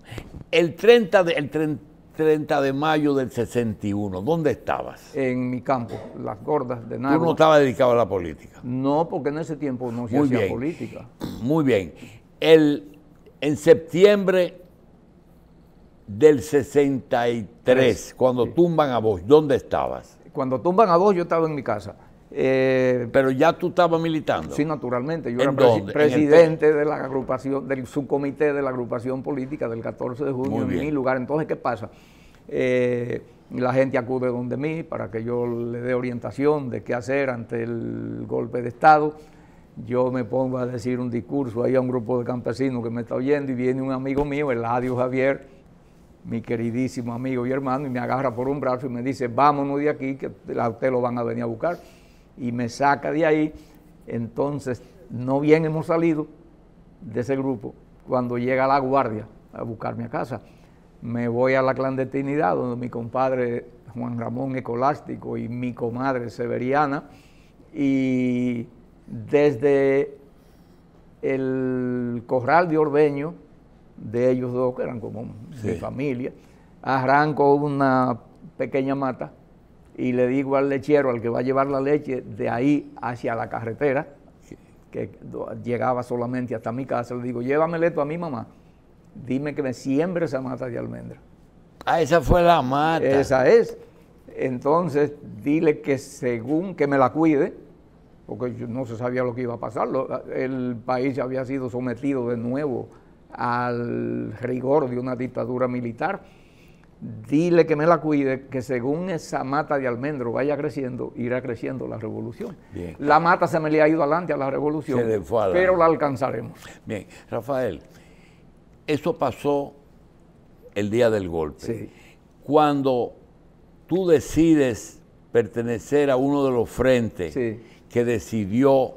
El 30 de mayo del 61, ¿dónde estabas?
En mi campo, Las Gordas de Nagua.
¿Tú no estabas dedicado a la política?
No, porque en ese tiempo no se hacía política.
Muy bien. En septiembre del 63, cuando tumban a Bosch, ¿dónde estabas?
Cuando tumban a Bosch, yo estaba en mi casa.
Pero ya tú estabas militando.
Sí, naturalmente. Yo
¿En
era
dónde?
presidente de la agrupación, del subcomité de la agrupación política del 14 de junio en mi lugar. Entonces, ¿qué pasa? La gente acude donde mí para que yo le dé orientación de qué hacer ante el golpe de Estado. Yo me pongo a decir un discurso ahí a un grupo de campesinos que me está oyendo y viene un amigo mío, Eladio Javier, mi queridísimo amigo y hermano, y me agarra por un brazo y me dice, vámonos de aquí, que a usted lo van a venir a buscar. Y me saca de ahí. Entonces, no bien hemos salido de ese grupo, cuando llega la guardia a buscarme a casa, me voy a la clandestinidad donde mi compadre Juan Ramón Escolástico y mi comadre Severiana, y desde el corral de ordeño de ellos dos, que eran como mi familia, arranco una pequeña mata y le digo al lechero, al que va a llevar la leche de ahí hacia la carretera, que llegaba solamente hasta mi casa, le digo, llévamele esto a mi mamá, dime que me siembre esa mata de almendra.
Ah, esa fue la mata.
Esa es. Entonces, dile que según que me la cuide, porque no se sabía lo que iba a pasar, el país había sido sometido de nuevo al rigor de una dictadura militar. Dile que me la cuide, que según esa mata de almendro vaya creciendo, irá creciendo la revolución.
Bien.
La mata se me le ha ido adelante a la revolución, pero la alcanzaremos.
Bien, Rafael, eso pasó el día del golpe.
Sí.
Cuando tú decides pertenecer a uno de los frentes que decidió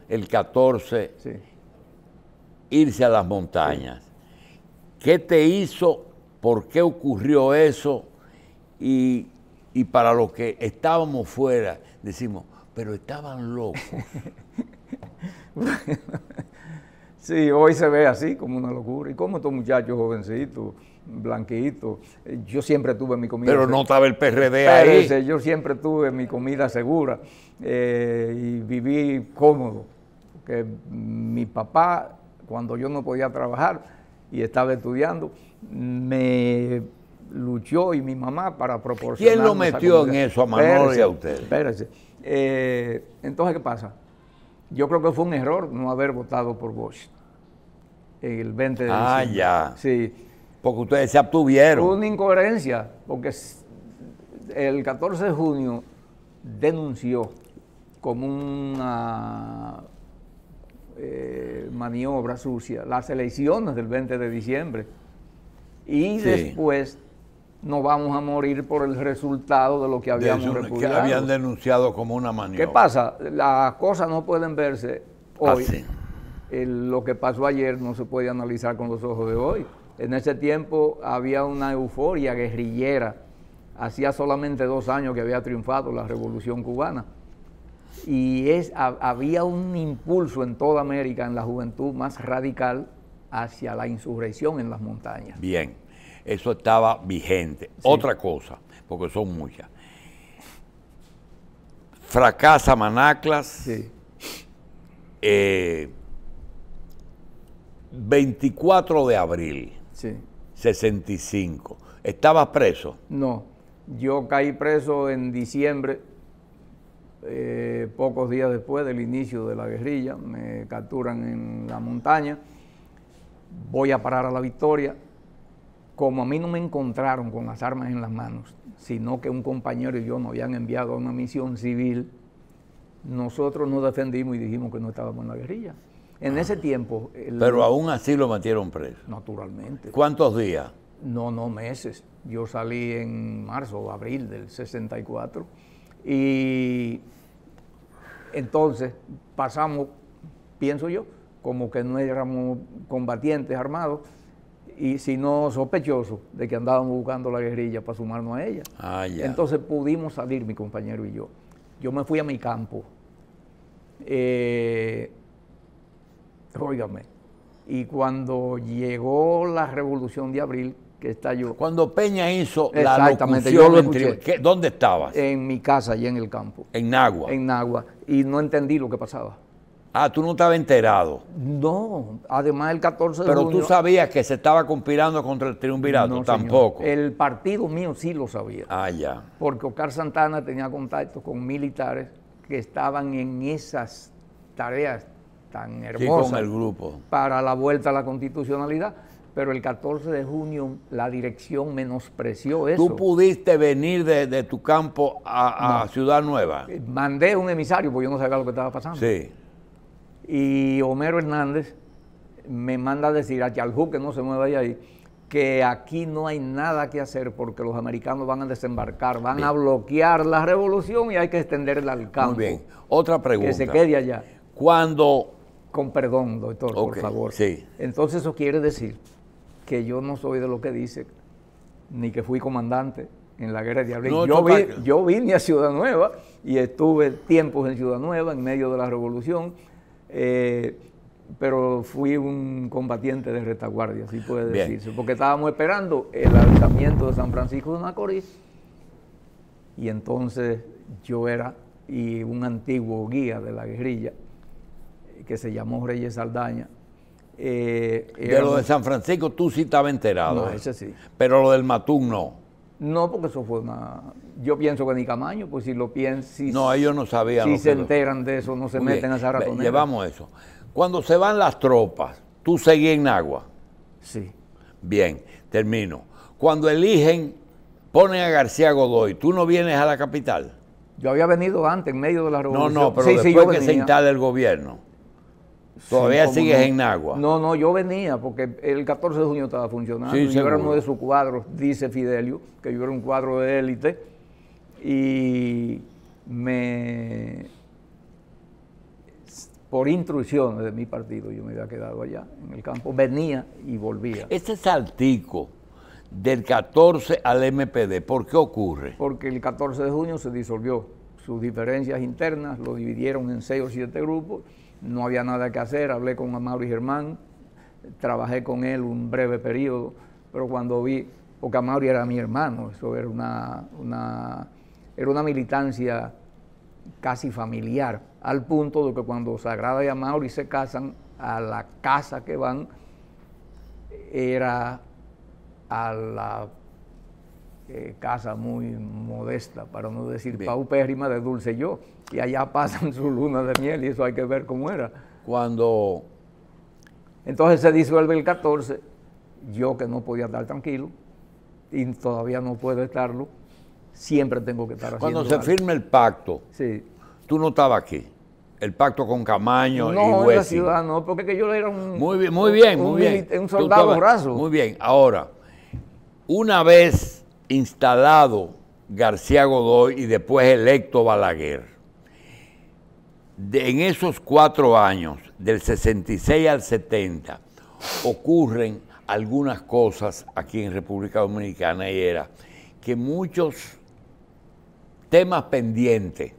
el 14 irse a las montañas, ¿qué te hizo? ¿Por qué ocurrió eso? Y para los que estábamos fuera, decimos, pero estaban locos.
Sí, hoy se ve así, como una locura. Y como estos muchachos jovencitos, blanquitos, yo siempre tuve mi comida.
Pero no estaba el PRD ahí.
Yo siempre tuve mi comida segura y viví cómodo. Porque mi papá, cuando yo no podía trabajar y estaba estudiando, me luchó, y mi mamá, para proporcionar.
¿Quién lo metió en eso a Manolo y a ustedes?
Espérese. Entonces, ¿qué pasa? Yo creo que fue un error no haber votado por Bosch el 20 de diciembre.
Ah, ya.
Sí.
Porque ustedes se abstuvieron.
Una incoherencia, porque el 14 de junio denunció como una maniobra sucia las elecciones del 20 de diciembre. Y después nos vamos a morir por el resultado de lo que habíamos repudiado.
Que habían denunciado como una maniobra.
¿Qué pasa? Las cosas no pueden verse hoy. Lo que pasó ayer no se puede analizar con los ojos de hoy. En ese tiempo había una euforia guerrillera. Hacía solamente 2 años que había triunfado la Revolución Cubana. Y había un impulso en toda América, en la juventud más radical, hacia la insurrección en las montañas.
Bien, eso estaba vigente. Otra cosa, porque son muchas. Fracasa Manaclas. 24 de abril, 65. ¿Estabas preso?
No, yo caí preso en diciembre, pocos días después del inicio de la guerrilla. Me capturan en la montaña, voy a parar a La Victoria. Como a mí no me encontraron con las armas en las manos, sino que un compañero y yo nos habían enviado a una misión civil, nosotros nos defendimos y dijimos que no estábamos en la guerrilla. En ese tiempo...
Pero aún así lo metieron preso.
Naturalmente.
¿Cuántos días?
No, meses. Yo salí en marzo o abril del 64 y entonces pasamos, pienso yo, como que no éramos combatientes armados, y sino sospechosos de que andábamos buscando la guerrilla para sumarnos a ella.
Ah, ya.
Entonces pudimos salir, mi compañero y yo. Yo me fui a mi campo. Óigame, y cuando llegó la Revolución de Abril, que estalló...
Cuando Peña hizo la
exactamente,
locución,
yo lo escuché.
¿Dónde estabas?
En mi casa, allá en el campo.
¿En Nagua?
En Nagua, y no entendí lo que pasaba.
Ah, tú no estabas enterado.
No, además el 14 de
Pero
junio...
tú sabías que se estaba conspirando contra el triunvirato,
no,
tampoco.
Señor. El partido mío sí lo sabía.
Ah, ya.
Porque Oscar Santana tenía contacto con militares que estaban en esas tareas tan
Sí,
hermosas
con el grupo.
para la vuelta a la constitucionalidad, pero el 14 de junio la dirección menospreció eso.
¿Tú pudiste venir de tu campo a Ciudad Nueva?
Mandé un emisario porque yo no sabía lo que estaba pasando.
Sí.
Y Homero Hernández me manda a decir a Chaljú, que no se mueva de ahí, que aquí no hay nada que hacer porque los americanos van a desembarcar, van a bloquear la revolución y hay que extenderla al campo.
Muy bien. Otra pregunta.
Que se quede allá.
Cuando...
Con perdón, doctor, por favor.
Sí.
Entonces eso quiere decir que yo no soy de lo que dice, ni que fui comandante en la guerra de Abril.
No,
yo vine a Ciudad Nueva y estuve tiempos en Ciudad Nueva en medio de la revolución, pero fui un combatiente de retaguardia, así puede decirse, porque estábamos esperando el alzamiento de San Francisco de Macorís y entonces yo era un antiguo guía de la guerrilla que se llamó Reyes Saldaña.
De lo de San Francisco tú sí estabas enterado.
No, ese sí.
Pero lo del Matún no.
No, porque eso fue una... Yo pienso que ni Camaño, pues si lo piensan...
No, ellos no sabían.
Si se enteran de eso, no se meten a esa ratonera.
Llevamos eso. Cuando se van las tropas, ¿tú seguías en Nagua?
Sí.
Bien, termino. Cuando eligen, ponen a García Godoy, ¿tú no vienes a la capital?
Yo había venido antes, en medio de la revolución.
No, pero después que se instala el gobierno. ¿Todavía sigues en Nagua?
No, yo venía porque el 14 de junio estaba funcionando.
Sí,
yo era uno de sus cuadros, dice Fidelio, que yo era un cuadro de élite. Y por instrucciones de mi partido, yo me había quedado allá en el campo. Venía y volvía.
Ese saltico del 14 al MPD, ¿por qué ocurre?
Porque el 14 de junio se disolvió. Sus diferencias internas lo dividieron en 6 o 7 grupos. No había nada que hacer, hablé con Amaury Germán, trabajé con él un breve periodo, pero cuando vi, porque Amaury era mi hermano, eso era una militancia casi familiar, al punto de que cuando Sagrada y Amaury se casan, a la casa que van era a la casa muy modesta, para no decir paupérrima, de Dulce Yo, y allá pasan su luna de miel y eso hay que ver cómo era.
Cuando...
Entonces se disuelve el 14, yo que no podía estar tranquilo, y todavía no puedo estarlo, siempre tengo que estar haciendo
Cuando se
algo.
firma el pacto,
sí.
Tú no estabas aquí, el pacto con Camaño y
No, en la
Wessing.
ciudad no, porque yo era un...
Muy bien.
Un soldado raso.
Muy bien, ahora, una vez instalado García Godoy y después electo Balaguer, en esos 4 años, del 66 al 70, ocurren algunas cosas aquí en República Dominicana y era que muchos temas pendientes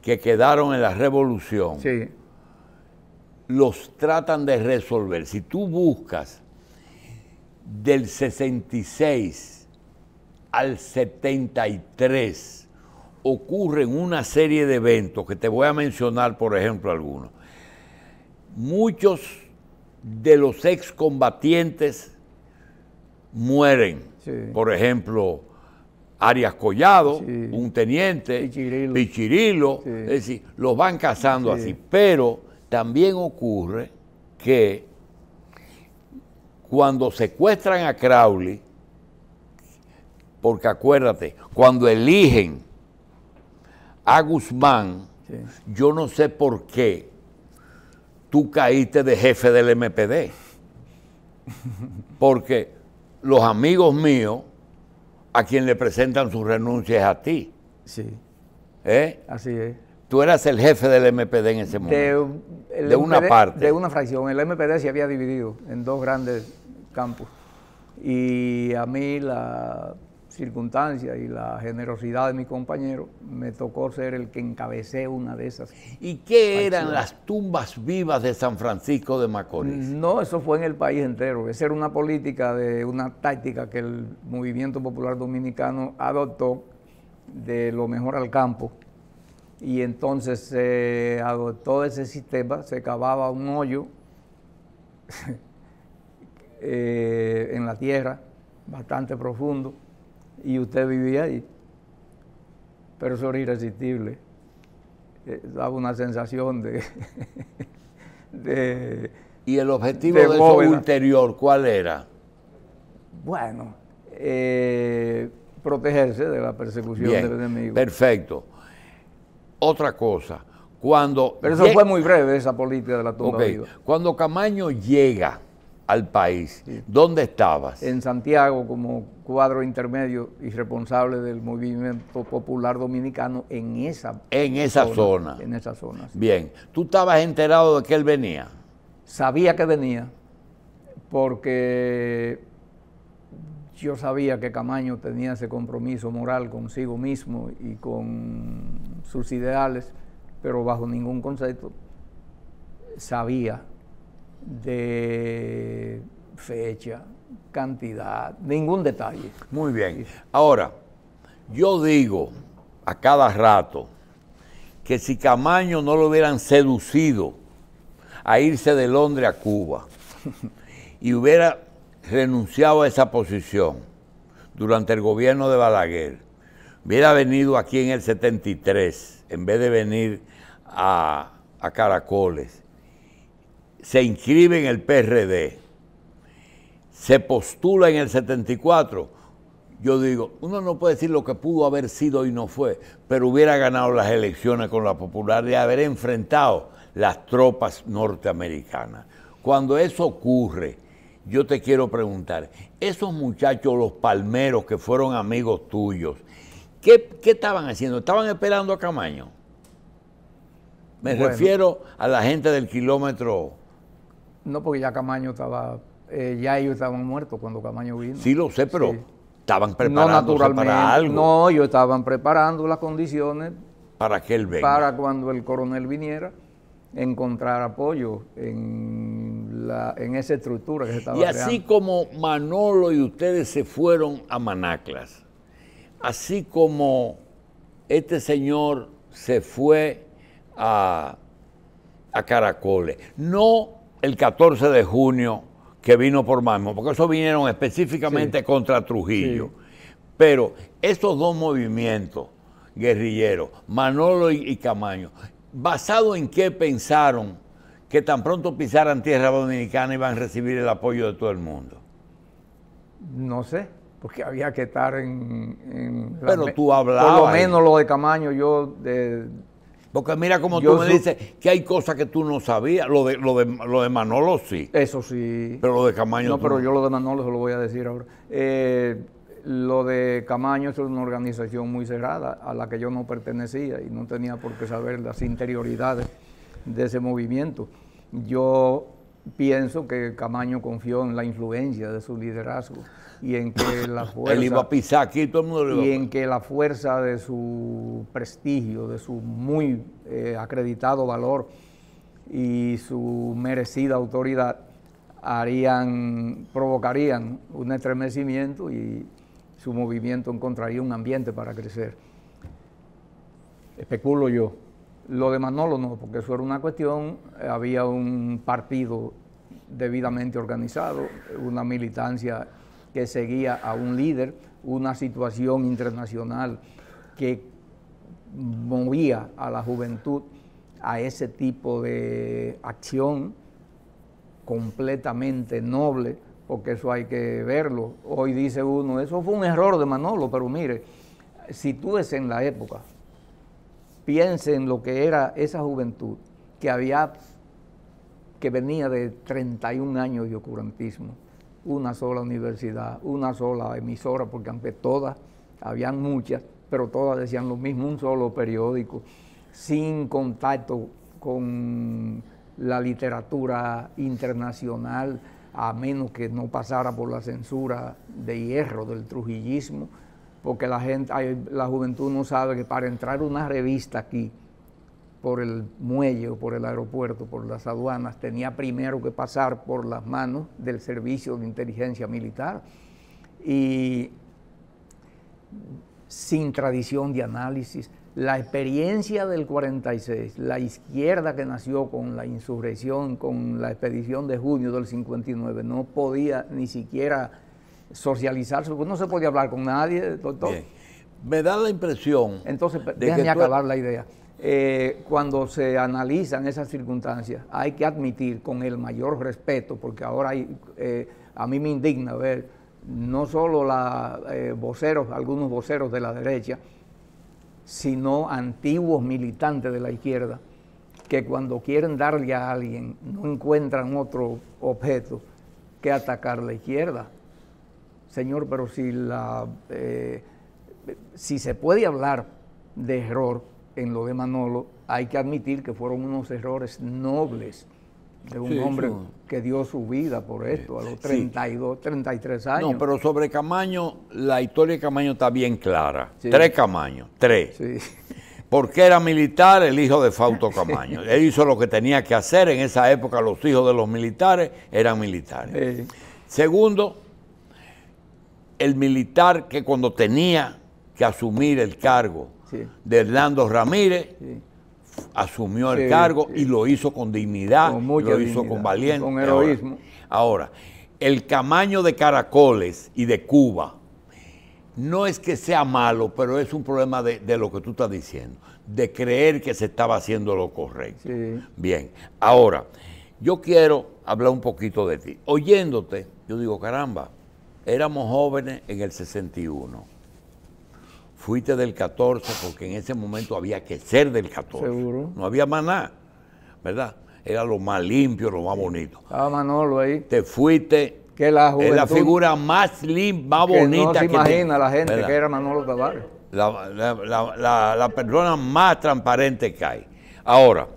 que quedaron en la revolución los tratan de resolver. Si tú buscas del 66 al 73 ocurren una serie de eventos que te voy a mencionar, por ejemplo, algunos. Muchos de los excombatientes mueren. Por ejemplo, Arias Collado, un teniente, Pichirilo, es decir, los van cazando así. Pero también ocurre que cuando secuestran a Crowley, porque acuérdate, cuando eligen a Guzmán, yo no sé por qué tú caíste de jefe del MPD. Porque los amigos míos, a quien le presentan su renuncia es a ti.
Sí.
Así es. Tú eras el jefe del MPD en ese momento. De una parte.
De una fracción. El MPD se había dividido en 2 grandes campos. Y a mí la circunstancia y la generosidad de mi compañero me tocó ser el que encabecé una de esas.
¿Y qué eran las tumbas vivas de San Francisco de Macorís?
No, eso fue en el país entero. Esa era una política, una táctica que el Movimiento Popular Dominicano adoptó de lo mejor al campo. Y entonces se adoptó ese sistema, se cavaba un hoyo en la tierra, bastante profundo, y usted vivía ahí. pero eso era irresistible. Daba una sensación de
¿Y el objetivo de eso ulterior cuál era?
Bueno, protegerse de la persecución del enemigo.
Perfecto. Otra cosa, cuando...
Pero eso fue muy breve, esa política de la tumba viva.
Cuando Camaño llega al país, sí. ¿Dónde estabas?
En Santiago, como cuadro intermedio y responsable del movimiento popular dominicano en esa zona. En esa zona. Sí.
Bien. ¿Tú estabas enterado de que él venía?
Sabía que venía, porque yo sabía que Camaño tenía ese compromiso moral consigo mismo y con sus ideales, pero bajo ningún concepto sabía de fecha, cantidad, ningún detalle.
Muy bien. Ahora, yo digo a cada rato que si Camaño no lo hubieran seducido a irse de Londres a Cuba y hubiera renunciado a esa posición durante el gobierno de Balaguer, hubiera venido aquí en el 73, en vez de venir a Caracoles, se inscribe en el PRD, se postula en el 74, yo digo, uno no puede decir lo que pudo haber sido y no fue, pero hubiera ganado las elecciones con la popularidad de haber enfrentado las tropas norteamericanas. Cuando eso ocurre, yo te quiero preguntar, esos muchachos, los palmeros que fueron amigos tuyos, ¿qué estaban haciendo? ¿Estaban esperando a Camaño? Me refiero a la gente del kilómetro.
No, porque ya Camaño estaba, ya ellos estaban muertos cuando Camaño vino.
Sí, lo sé, pero sí. Estaban preparándose para algo.
No, ellos estaban preparando las condiciones
para que él venga.
Para cuando el coronel viniera, encontrar apoyo en esa estructura que se estaba creando.
Y así como Manolo y ustedes se fueron a Manaclas, así como este señor se fue a Caracoles, no el 14 de junio que vino por Mamo, porque eso vinieron específicamente contra Trujillo, pero estos dos movimientos guerrilleros, Manolo y Camaño, ¿basado en qué pensaron que tan pronto pisaran tierra dominicana iban a recibir el apoyo de todo el mundo?
No sé, porque había que estar en
pero tú hablabas.
Por lo menos lo de Camaño,
porque mira como tú me dices que hay cosas que tú no sabías, lo de Manolo sí.
Eso sí.
Pero lo de Camaño
no. Pero yo lo de Manolo se lo voy a decir ahora. Lo de Camaño es una organización muy cerrada a la que yo no pertenecía y no tenía por qué saber las interioridades de ese movimiento. Yo pienso que Camaño confió en la influencia de su liderazgo y en que la fuerza...
Él iba a pisar aquí, todo el mundo le iba a...
Y en que la fuerza de su prestigio, de su muy acreditado valor y su merecida autoridad provocarían un estremecimiento y su movimiento encontraría un ambiente para crecer. Especulo yo. Lo de Manolo no, porque eso era una cuestión, había un partido debidamente organizado, una militancia que seguía a un líder, una situación internacional que movía a la juventud a ese tipo de acción completamente noble, porque eso hay que verlo. Hoy dice uno, eso fue un error de Manolo, pero mire, si tú es en la época, piense en lo que era esa juventud que venía de 31 años de oscurantismo, una sola universidad, una sola emisora, porque aunque todas, habían muchas, pero todas decían lo mismo, un solo periódico, sin contacto con la literatura internacional, a menos que no pasara por la censura de hierro del trujillismo, porque la juventud no sabe que para entrar una revista aquí, por el muelle o por el aeropuerto, por las aduanas, tenía primero que pasar por las manos del Servicio de Inteligencia Militar y sin tradición de análisis. La experiencia del 46, la izquierda que nació con la insurrección, con la expedición de junio del 59, no podía ni siquiera socializarse, porque no se podía hablar con nadie, doctor.
Bien. me da la impresión...
Entonces,
de
déjame
que tú-
acabar la idea. Cuando se analizan esas circunstancias, hay que admitir con el mayor respeto, porque ahora hay, a mí me indigna ver no solo algunos voceros de la derecha, sino antiguos militantes de la izquierda, que cuando quieren darle a alguien no encuentran otro objeto que atacar la izquierda. Señor, pero si se puede hablar de error en lo de Manolo, hay que admitir que fueron unos errores nobles de un hombre que dio su vida por esto a los 32, 33 años.
No, pero sobre Camaño, la historia de Camaño está bien clara.
Sí.
3 Camaños, 3.
Sí.
Porque era militar el hijo de Fausto Camaño. Él hizo lo que tenía que hacer. En esa época los hijos de los militares eran militares. Segundo, el militar que cuando tenía que asumir el cargo de Hernando Ramírez, asumió el cargo y lo hizo con dignidad, lo hizo con valiente.
Con heroísmo.
Ahora, el Camaño de Caracoles y de Cuba, no es que sea malo, pero es un problema de lo que tú estás diciendo, de creer que se estaba haciendo lo correcto.
Sí.
Bien, ahora, yo quiero hablar un poquito de ti. Oyéndote, yo digo, caramba, éramos jóvenes en el 61. Fuiste del 14 porque en ese momento había que ser del 14.
Seguro.
No había más nada, ¿verdad? Era lo más limpio, lo más bonito.
Estaba Manolo ahí.
Te fuiste,
Que la
es
juventud,
la figura más limpia, más
que
bonita
no se
que
imagina la gente
¿verdad?
que era Manolo Tavares.
La persona más transparente que hay. Ahora,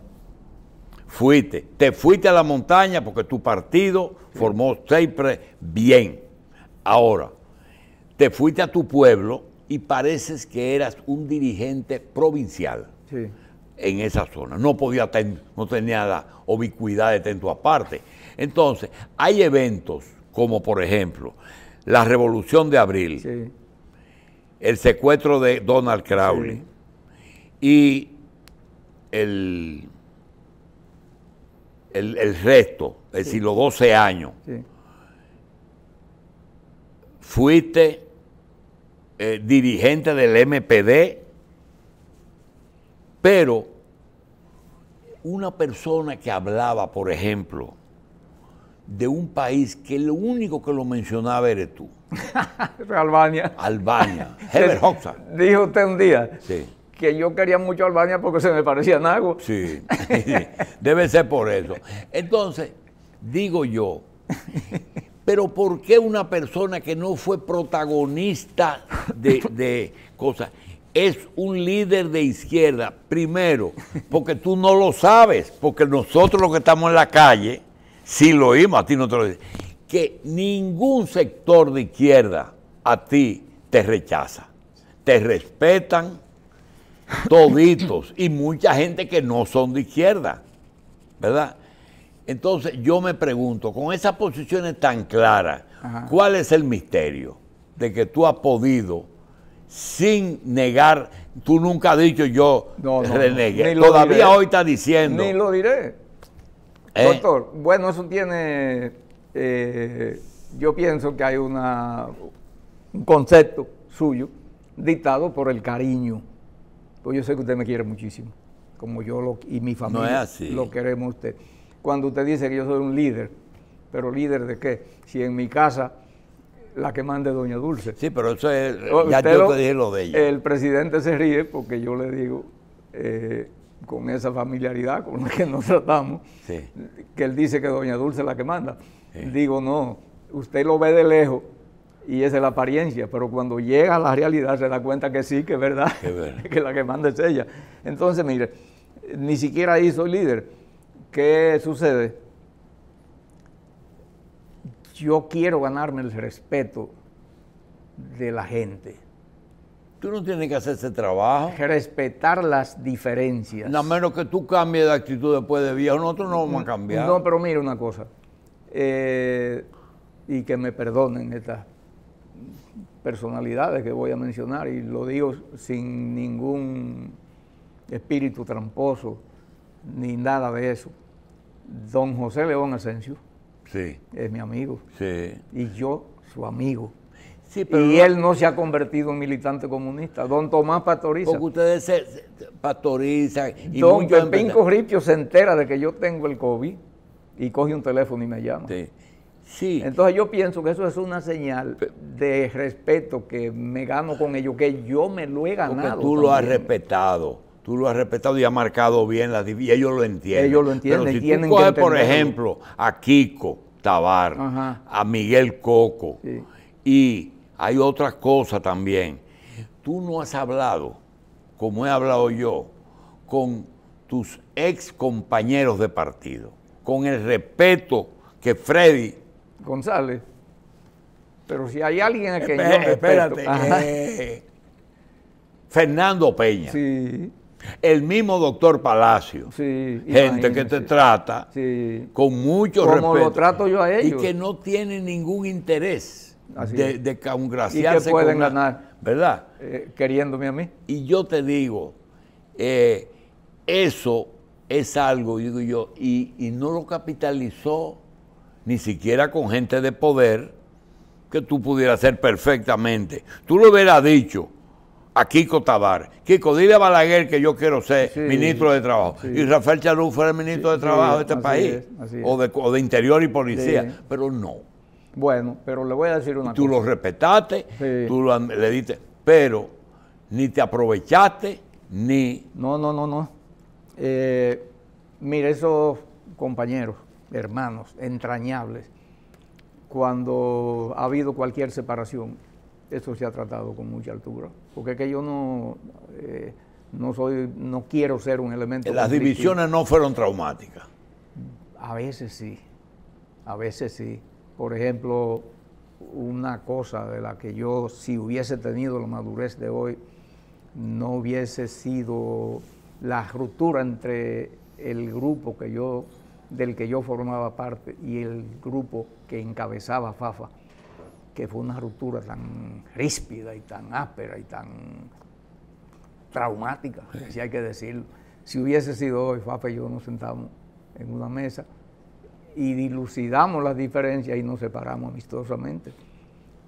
te fuiste a la montaña porque tu partido formó siempre bien. Ahora, te fuiste a tu pueblo y pareces que eras un dirigente provincial en esa zona. No tenía la ubicuidad de tanto aparte. Entonces, hay eventos como, por ejemplo, la Revolución de Abril, el secuestro de Donald Crowley y el resto, es decir, los 12 años. Fuiste dirigente del MPD, pero una persona que hablaba, por ejemplo, de un país que lo único que lo mencionaba eres tú.
Albania.
Albania. Herbert Hoxha.
Dijo usted un día
Sí.
que yo quería mucho a Albania porque se me parecía Nago.
Sí, debe ser por eso. Entonces, digo yo, pero ¿por qué una persona que no fue protagonista de cosas es un líder de izquierda? Primero, porque tú no lo sabes, porque nosotros los que estamos en la calle, sí lo oímos, a ti no te lo dicen, que ningún sector de izquierda a ti te rechaza, te respetan toditos y mucha gente que no son de izquierda, ¿verdad? Entonces yo me pregunto, con esas posiciones tan claras, ¿cuál es el misterio de que tú has podido, sin negar, tú nunca has dicho yo renegué, todavía hoy estás diciendo?
Ni lo diré. Doctor, bueno, eso tiene, yo pienso que hay un concepto suyo dictado por el cariño. Pues yo sé que usted me quiere muchísimo, como yo y mi familia
no es así.
Lo queremos a usted. Cuando usted dice que yo soy un líder, ¿pero líder de qué? Si en mi casa la que manda es doña Dulce.
Sí, pero eso es, ya yo te dije lo de ella.
El presidente se ríe porque yo le digo, con esa familiaridad con la que nos tratamos, que él dice que doña Dulce es la que manda. Digo, no, usted lo ve de lejos y esa es la apariencia, pero cuando llega a la realidad se da cuenta que sí, que es verdad, que la que manda es ella. Entonces, mire, ni siquiera ahí soy líder. ¿Qué sucede? Yo quiero ganarme el respeto de la gente.
Tú no tienes que hacer ese trabajo.
Respetar las diferencias.
A menos que tú cambies de actitud después de viejo, nosotros no vamos a cambiar.
No, pero mire una cosa, y que me perdonen estas personalidades que voy a mencionar, y lo digo sin ningún espíritu tramposo, ni nada de eso. Don José León Asensio es mi amigo, y yo su amigo.
Sí, pero
y él no se ha convertido en militante comunista. Don Tomás Pastoriza.
Porque ustedes se pastorizan. Y
Don
muchos
Pepín Corripio se entera de que yo tengo el COVID y coge un teléfono y me llama.
Sí. Sí.
Entonces yo pienso que eso es una señal de respeto que me gano con ellos, que yo me lo he ganado.
Porque tú lo has respetado. Tú lo has respetado y has marcado bien y ellos lo entienden.
Ellos lo entienden.
Pero si
tienen
tú coges,
que
por
entenderlo.
ejemplo, a Kiko Tabar,
Ajá.
a Miguel Coco,
Sí.
y hay otras cosas también. Tú no has hablado, como he hablado yo, con tus ex compañeros de partido, con el respeto que Freddy...
González. Pero si hay alguien a quien yo
Espérate.
respeto.
Fernando Peña.
Sí,
El mismo doctor Palacio.
sí.
Gente que te
imagínese.
trata
Sí.
con mucho
Como
respeto.
lo trato yo a ellos.
Y que no tienen ningún interés
Así
de
es.
congraciarse.
Y que pueden
con una-
ganar.
¿Verdad?
Queriéndome a mí.
Y yo te digo, eso es algo, digo yo, y no lo capitalizó ni siquiera con gente de poder que tú pudieras hacer perfectamente. Tú lo hubieras dicho a Kiko Tabar: Kiko, dile a Balaguer que yo quiero ser
Sí,
ministro de Trabajo.
sí.
Y Rafael Chalú fuera el ministro de
Sí,
Trabajo de este
así
país.
es, así es.
O de Interior y Policía.
Sí.
Pero no.
Bueno, pero le voy a decir una
Tú
cosa.
lo respetaste,
Sí.
tú le diste, pero ni te aprovechaste, ni...
No. Mire, esos compañeros, hermanos, entrañables, cuando ha habido cualquier separación, eso se ha tratado con mucha altura. Porque es que yo no quiero ser un elemento
Las
conflictivo.
divisiones no fueron traumáticas.
A veces sí, a veces sí. Por ejemplo, una cosa de la que yo, si hubiese tenido la madurez de hoy, no hubiese sido la ruptura entre el grupo del que yo formaba parte y el grupo que encabezaba Fafa, que fue una ruptura tan ríspida y tan áspera y tan traumática, si hay que decirlo. Si hubiese sido hoy, Fafa y yo nos sentamos en una mesa y dilucidamos las diferencias y nos separamos amistosamente.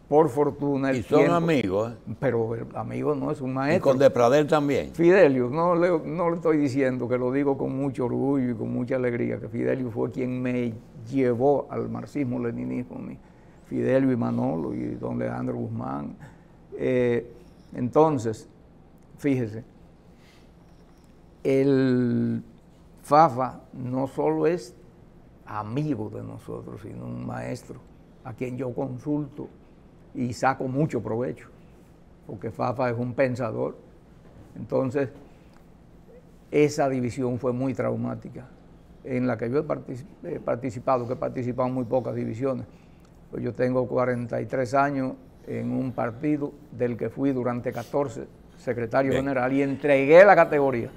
Por fortuna el
Y son
tiempo-
amigos, ¿eh?
Pero el amigo no es un
Y
maestro.
con Deprader también.
Fidelio, no le estoy diciendo, que lo digo con mucho orgullo y con mucha alegría, que Fidelio fue quien me llevó al marxismo-leninismo, Fidelio y Manolo y don Leandro Guzmán. Entonces, fíjese, el Fafa no solo es amigo de nosotros, sino un maestro a quien yo consulto y saco mucho provecho, porque Fafa es un pensador. Entonces, esa división fue muy traumática, en la que yo he participado, que he participado en muy pocas divisiones. Pues yo tengo 43 años en un partido del que fui durante 14 secretario
Bien.
general y entregué la categoría.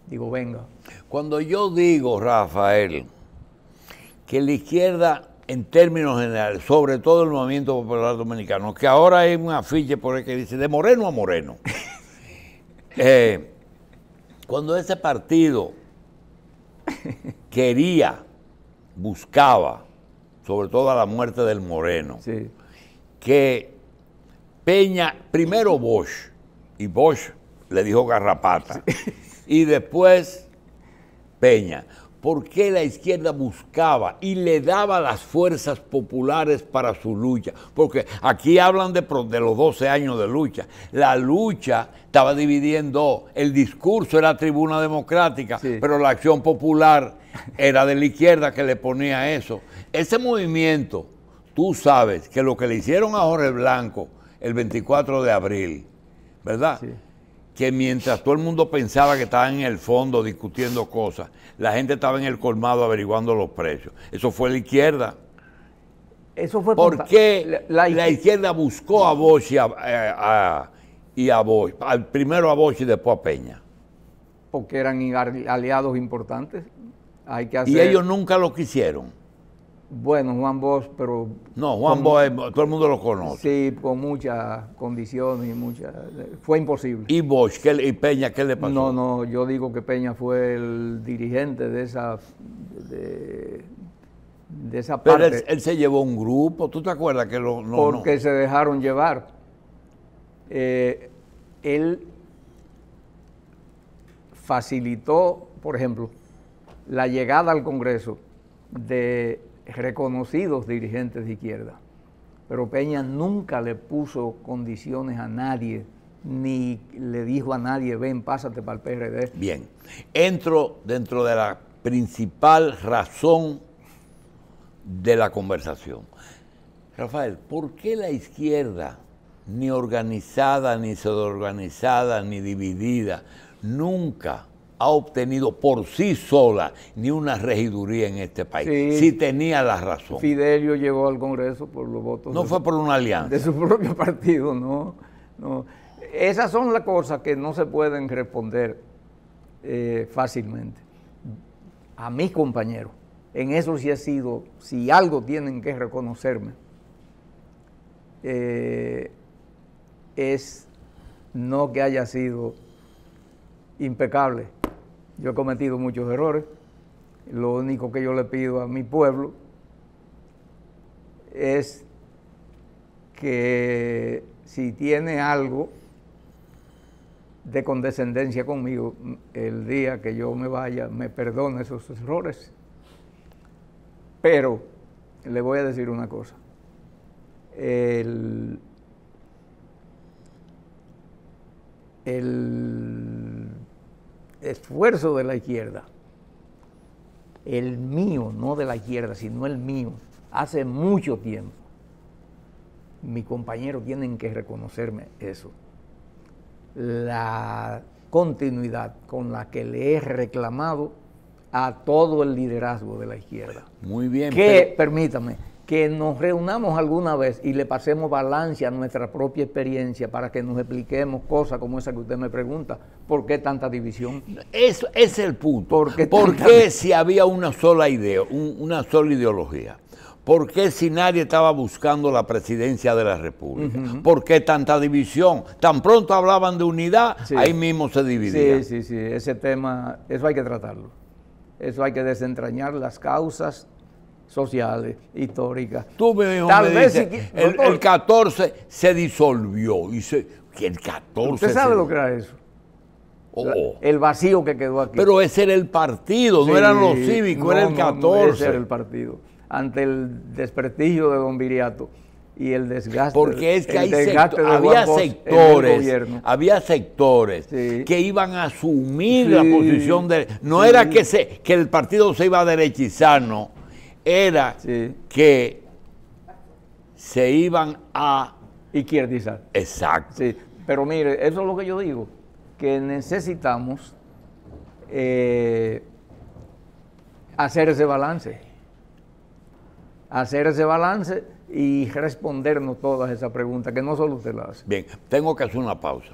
Digo, venga.
Cuando yo digo, Rafael, que la izquierda, en términos generales, sobre todo el movimiento popular dominicano, que ahora hay un afiche por ahí que dice de Moreno a Moreno. Cuando ese partido buscaba, sobre todo a la muerte del Moreno,
Sí.
que Peña, primero Bosch, y Bosch le dijo garrapata, y después Peña. ¿Por qué la izquierda buscaba y le daba las fuerzas populares para su lucha? Porque aquí hablan de los 12 años de lucha. La lucha estaba dividida en dos. El discurso era tribuna democrática,
Sí.
pero la acción popular era de la izquierda que le ponía eso. Ese movimiento, tú sabes que lo que le hicieron a Jorge Blanco el 24 de abril, ¿verdad?
Sí.
Que mientras todo el mundo pensaba que estaban en el fondo discutiendo cosas, la gente estaba en el colmado averiguando los precios. Eso fue la izquierda.
Eso fue
¿Por qué la izquierda buscó a Bosch y a Bosch? Primero a Bosch y después a Peña.
Porque eran aliados importantes. Hay que hacer.
Y ellos nunca lo quisieron.
Bueno, Juan Bosch, pero.
No, Juan Bosch, todo el mundo lo conoce.
Sí, con muchas condiciones y fue imposible.
¿Y Bosch y Peña qué le pasó?
No, yo digo que Peña fue el dirigente de esa de esa
Pero
parte.
él se llevó un grupo, ¿tú te acuerdas que
porque se dejaron llevar. Él facilitó, por ejemplo, la llegada al Congreso de reconocidos dirigentes de izquierda, pero Peña nunca le puso condiciones a nadie, ni le dijo a nadie, ven, pásate para el PRD.
Bien, entro dentro de la principal razón de la conversación. Rafael, ¿por qué la izquierda, ni organizada, ni desorganizada, ni dividida, nunca ha obtenido por sí sola ni una regiduría en este país?
Sí,
si tenía la razón.
Fidelio llegó al Congreso por los votos.
No fue por una alianza.
De su propio partido, no. Esas son las cosas que no se pueden responder fácilmente. A mis compañeros, en eso sí ha sido, si algo tienen que reconocerme, es no que haya sido impecable. Yo he cometido muchos errores. Lo único que yo le pido a mi pueblo es que si tiene algo de condescendencia conmigo, el día que yo me vaya, me perdone esos errores. Pero le voy a decir una cosa. El esfuerzo de la izquierda, el mío, no de la izquierda, sino el mío, hace mucho tiempo, mis compañeros tienen que reconocerme eso. La continuidad con la que le he reclamado a todo el liderazgo de la izquierda.
Muy bien.
Permítame, que nos reunamos alguna vez y le pasemos balance a nuestra propia experiencia para que nos expliquemos cosas como esa que usted me pregunta. ¿Por qué tanta división?
Eso es el punto. ¿Por
¿Por
qué si había una sola idea, una sola ideología? ¿Por qué si nadie estaba buscando la presidencia de la República? ¿Por qué tanta división? Tan pronto hablaban de unidad, sí, ahí mismo se dividía.
Sí, ese tema, eso hay que tratarlo. Eso hay que desentrañar las causas sociales, históricas.
Tú mismo me dices, el 14 se disolvió. El 14
¿Usted sabe lo que era eso? El vacío que quedó aquí.
Pero ese era el partido, no eran los cívicos, era el 14.
Ese era el partido. Ante el desprestigio de don Viriato y el desgaste.
Porque es que había sectores sí, que iban a asumir la posición de... No era que el partido se iba a derechizar, no. Era que se iban a...
izquierdizar.
Exacto.
Sí, pero mire, eso es lo que yo digo, que necesitamos hacer ese balance. Hacer ese balance y respondernos todas esas preguntas, que no solo usted las hace.
Bien, tengo que hacer una pausa.